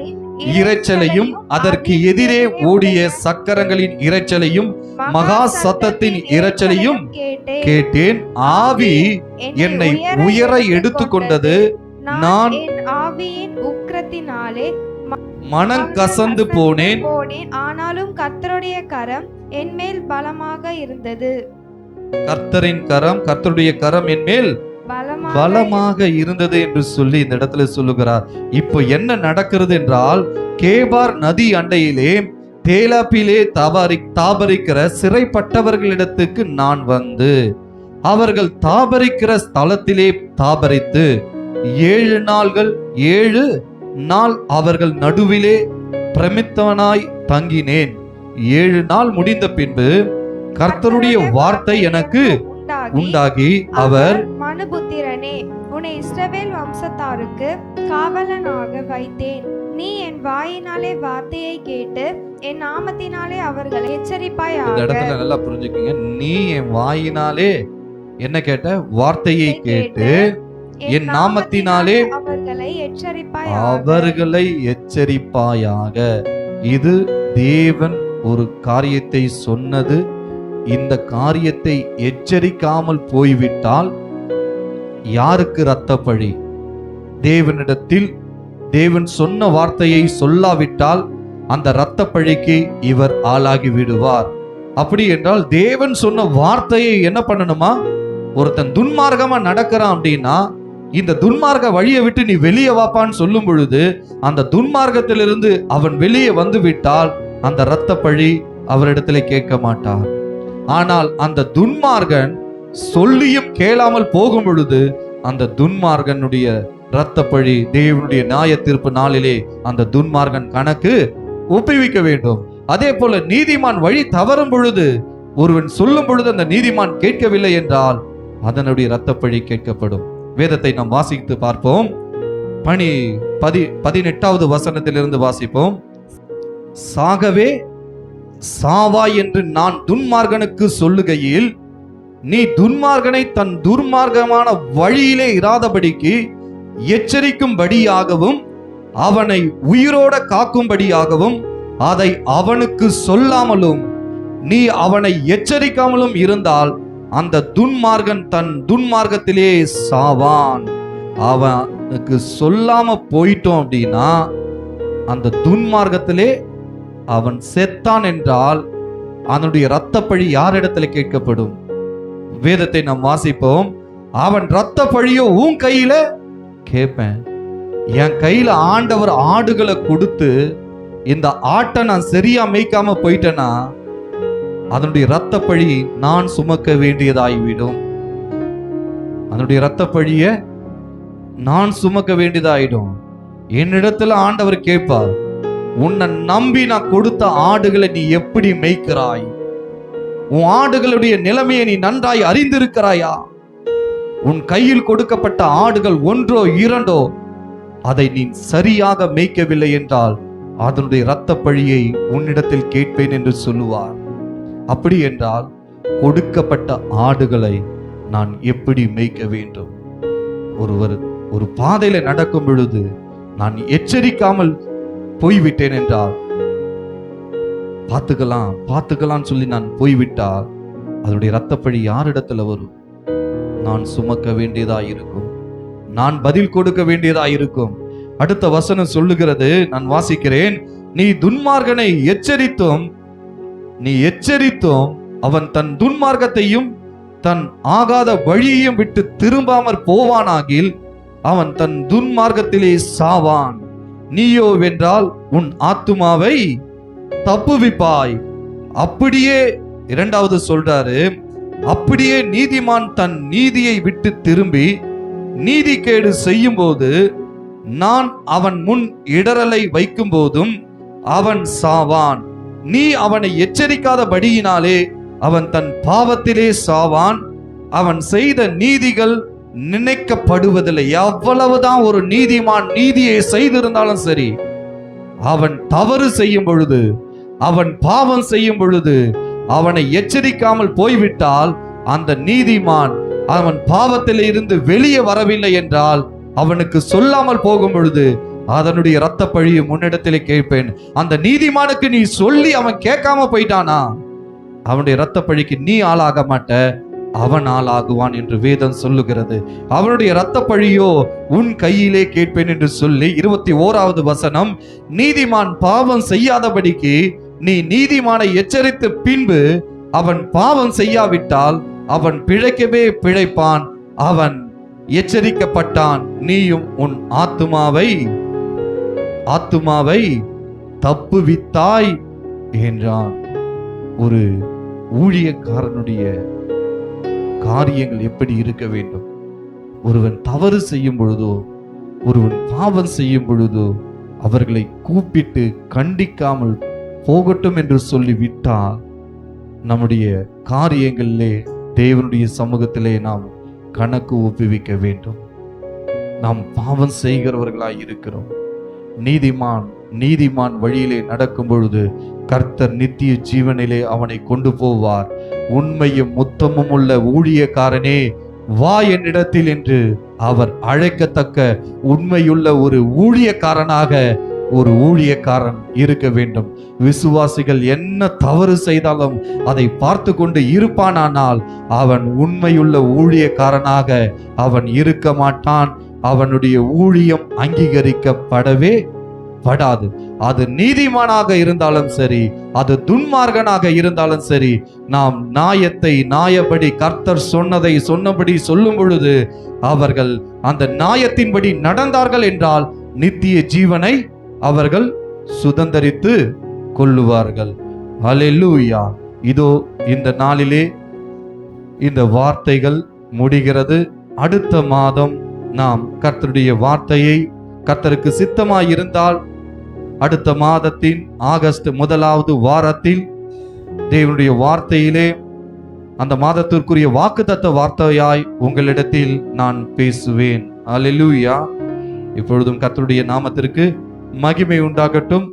இரைச்சலையும் அதற்கு எதிரே ஓடிய சக்கரங்களின் இரைச்சலையும் மகா சத்தத்தின் இரைச்சலையும் கேட்டேன். ஆவி என்னை உயர எடுத்துக்கொண்டது, நான்
ஆவியின் உக்கிரத்தினாலே
மனம் கசந்து போனேன்.
ஆனாலும் கர்த்தருடைய கரம் என் மேல் பலமாக இருந்தது.
கர்த்தருடைய கரம் என் மேல் பலமாக இருந்தது என்று சொல்லி இந்த இடத்துல சொல்லுகிறார். இப்போ என்ன நடக்கிறது என்றால், கேபார் நதி அண்டையிலே தேலாப்பிலே தாபரிக்கிற சிறைப்பட்டவர்களிடத்துக்கு நான் வந்து அவர்கள் தாபரிக்கிற ஸ்தலத்திலே தாபரித்து 7 நாள் அவர்கள் நடுவிலே பிரமித்தவனாய் தங்கினேன். 7 நாள் முடிந்த பின்பு கர்த்தருடைய வார்த்தை எனக்கு உண்டாகி அவர்,
மனுபுத்திரனே, உன்னை இஸ்ரவேல் வம்சத்தாருக்கு காவலனாக வைத்தேன். நீ என் வாயினாலே வார்த்தையை கேட்டு என் நாமத்தினாலே அவர்களை எச்சரிப்பாயாக.
இந்த இடத்துல நல்லா புரிஞ்சுக்கங்க. நீ என் வாயினாலே என்ன கேட்ட? வார்த்தையை கேட்டு என் நாமத்தினாலே அவர்களை எச்சரிப்பாயாக. இது தேவன் ஒரு காரியத்தை சொன்னது. இந்த காரியத்தை எச்சரிக்காமல் போய்விட்டால் யாருக்கு இரத்தப்பழி? தேவனிடத்தில் தேவன் சொன்ன வார்த்தையை சொல்லாவிட்டால் அந்த இரத்தப்பழிக்கு இவர் ஆளாகி விடுவார். அப்படி என்றால் தேவன் சொன்ன வார்த்தையை என்ன பண்ணணுமா? ஒருத்தன் துன்மார்க்கமா நடக்கிறான் அப்படின்னா இந்த துன்மார்க்க வழியை விட்டு நீ வெளியே வாப்பான்னு சொல்லும் பொழுது அந்த துன்மார்க்கத்திலிருந்து அவன் வெளியே வந்து விட்டால் அந்த இரத்த பழி அவரிடத்துல கேட்க மாட்டார். ஆனால் அந்த துன்மார்கன் சொல்லியும் கேளாமல் போகும் பொழுது அந்த துன்மார்கனுடைய இரத்த பழி தேவனுடைய நியாய தீர்ப்பு நாளிலே அந்த துன்மார்கன் கணக்கு ஒப்புவிக்க வேண்டும். அதே போல நீதிமான் வழி தவறும் பொழுது ஒருவன் சொல்லும் பொழுது அந்த நீதிமான் கேட்கவில்லை என்றால் அதனுடைய இரத்த பழி கேட்கப்படும். வேதத்தை நாம் வாசித்து பார்ப்போம். 18வது வசனத்திலிருந்து வாசிப்போம். சாகவே சாவாய் என்று நான் துன்மார்கனுக்கு சொல்லுகையில் நீ துன்மார்கனை தன் துர்மார்க்கமான வழியிலே இராதபடிக்கு எச்சரிக்கும்படியாகவும் அவனை உயிரோட காக்கும்படியாகவும் அதை அவனுக்கு சொல்லாமலும் நீ அவனை எச்சரிக்காமலும் இருந்தால் அந்த துன்மார்கன் தன் துன்மார்க்கத்திலே சாவான். அவனுக்கு சொல்லாம போயிட்டோம் அப்படின்னா அந்த துன்மார்க்கத்திலே அவன் செத்தான் என்றால் அதனுடைய இரத்த பழி யாரிடத்துல கேட்கப்படும்? வேதத்தை நாம் வாசிப்போம். அவன் இரத்த பழியோ உன் கையில கேட்பேன். என் கையில ஆண்டவர் ஆடுகளை கொடுத்து இந்த ஆட்டை நான் சரியா மேய்க்காம போயிட்டேன்னா அதனுடைய இரத்த பழி நான் சுமக்க வேண்டியதாகிவிடும். அதனுடைய இரத்த பழிய நான் சுமக்க வேண்டியதாயிடும். என்னிடத்துல ஆண்டவர் கேட்பார், உன்னை நம்பி நான் கொடுத்த ஆடுகளை நீ எப்படி மேய்க்கிறாய்? உன் ஆடுகளுடைய நிலைமையை நீ நன்றாய் அறிந்திருக்கிறாயா? உன் கையில் கொடுக்கப்பட்ட ஆடுகள் ஒன்றோ இரண்டோ அதை நீ சரியாக மேய்க்கவில்லை என்றால் அதனுடைய இரத்த பழியை உன்னிடத்தில் கேட்பேன் என்று சொல்லுவார். அப்படி என்றால் கொடுக்கப்பட்ட ஆடுகளை நான் எப்படி மேய்க்க வேண்டும்? ஒரு பாதையில நடக்கும் பொழுது நான் எச்சரிக்காமல் போய்விட்டேன் என்றால் பார்த்துக்கலாம் சொல்லி நான் போய்விட்டால் அதனுடைய இரத்த பழி யாரிடத்துல வரும்? நான் சுமக்க வேண்டியதா இருக்கும். நான் பதில் கொடுக்க வேண்டியதா இருக்கும். அடுத்த வசனம் சொல்லுகிறது, நான் வாசிக்கிறேன். நீ துன்மார்கனை எச்சரித்தும் அவன் தன் துன்மார்க்கத்தையும் தன் ஆகாத வழியையும் விட்டு திரும்பாமற் போவானாகில் அவன் தன் துன்மார்க்கத்திலே சாவான். நீயோ வென்றால் உன் ஆத்துமாவை தப்புவிப்பாய். அப்படியே இரண்டாவது சொல்றாரு, அப்படியே நீதிமான் தன் நீதியை விட்டு திரும்பி நீதிகேடு செய்யும் போது நான் அவன் முன் இடரலை வைக்கும் போதும் அவன் சாவான். நீ அவனை எச்சரிக்காதபடியினாலே அவன் தன் பாவத்திலே சாவான். அவன் செய்த நீதிகள் நினைக்கப்படுவதில்லை. எவ்வளவுதான் ஒரு நீதிமான் நீதியை செய்திருந்தாலும் சரி, அவன் தவறு செய்யும் பொழுது, அவன் பாவம் செய்யும் பொழுது அவனை எச்சரிக்காமல் போய்விட்டால் அந்த நீதிமான் அவன் பாவத்திலே இருந்து வெளியே வரவில்லை என்றால் அவனுக்கு சொல்லாமல் போகும் பொழுது அதனுடைய இரத்த பழியை முன்னிடத்திலே கேட்பேன். அந்த நீதிமானுக்கு நீ சொல்லி அவன் கேட்காம போயிட்டானா அவனுடைய இரத்த பழிக்கு நீ ஆளாக மாட்ட, அவன் ஆளாகுவான் என்று வேதம் சொல்லுகிறது. அவனுடைய இரத்த பழியோ உன் கையிலே கேட்பேன் என்று சொல்லி 21வது வசனம், நீதிமான் பாவம் செய்யாதபடிக்கு நீ நீதிமானை எச்சரித்த பின்பு அவன் பாவம் செய்யாவிட்டால் அவன் பிழைக்கவே பிழைப்பான். அவன் எச்சரிக்கப்பட்டான். நீயும் உன் ஆத்துமாவை தப்புவித்தாய் என்றான். ஒரு ஊழியக்காரனுடைய காரியங்கள் எப்படி இருக்க வேண்டும்? ஒருவன் தவறு செய்யும் பொழுதோ, ஒருவன் பாவம் செய்யும் பொழுதோ அவர்களை கூப்பிட்டு கண்டிக்காமல் போகட்டும் என்று சொல்லிவிட்டால் நம்முடைய காரியங்களிலே தேவனுடைய சமூகத்திலே நாம் கணக்கு ஒப்புவிக்க வேண்டும். நாம் பாவம் செய்கிறவர்களாய் இருக்கிறோம். நீதிமான் வழியிலே நடக்கும் பொழுது கர்த்தர் நித்திய ஜீவனிலே அவனை கொண்டு போவார். உண்மையும் முத்தமும் உள்ள ஊழியக்காரனே வா என்னிடத்தில் என்று அவர் அழைக்கத்தக்க உண்மையுள்ள ஒரு ஊழியக்காரன் இருக்க வேண்டும். விசுவாசிகள் என்ன தவறு செய்தாலும் அதை பார்த்து கொண்டு இருப்பானானால் அவன் உண்மையுள்ள ஊழியக்காரனாக அவன் இருக்க மாட்டான். அவனுடைய ஊழியம் அங்கீகரிக்கப்படவே படாது. அது நீதிமானாக இருந்தாலும் சரி, அது துன்மார்கனாக இருந்தாலும் சரி, நாம் நியாயத்தை நியாயப்படி கர்த்தர் சொன்னதை சொன்னபடி சொல்லும் பொழுது அவர்கள் அந்த நியாயத்தின்படி நடந்தார்கள் என்றால் நித்திய ஜீவனை அவர்கள் சுதந்தரித்து கொள்ளுவார்கள். அல்லேலூயா. இதோ இந்த நாளிலே இந்த வார்த்தைகள் முடிகிறது. அடுத்த மாதம் நாம் கர்த்தருடைய வார்த்தையை, கர்த்தருக்கு சித்தமாயிருந்தால் அடுத்த மாதத்தின் ஆகஸ்ட் 1வது வாரத்தில் தேவனுடைய வார்த்தையிலே அந்த மாதத்திற்குரிய வாக்குத்தத்த வார்த்தையாய் உங்களிடத்தில் நான் பேசுவேன். அல்லேலூயா. இப்பொழுதும் கர்த்தருடைய நாமத்திற்கு மகிமை உண்டாகட்டும்.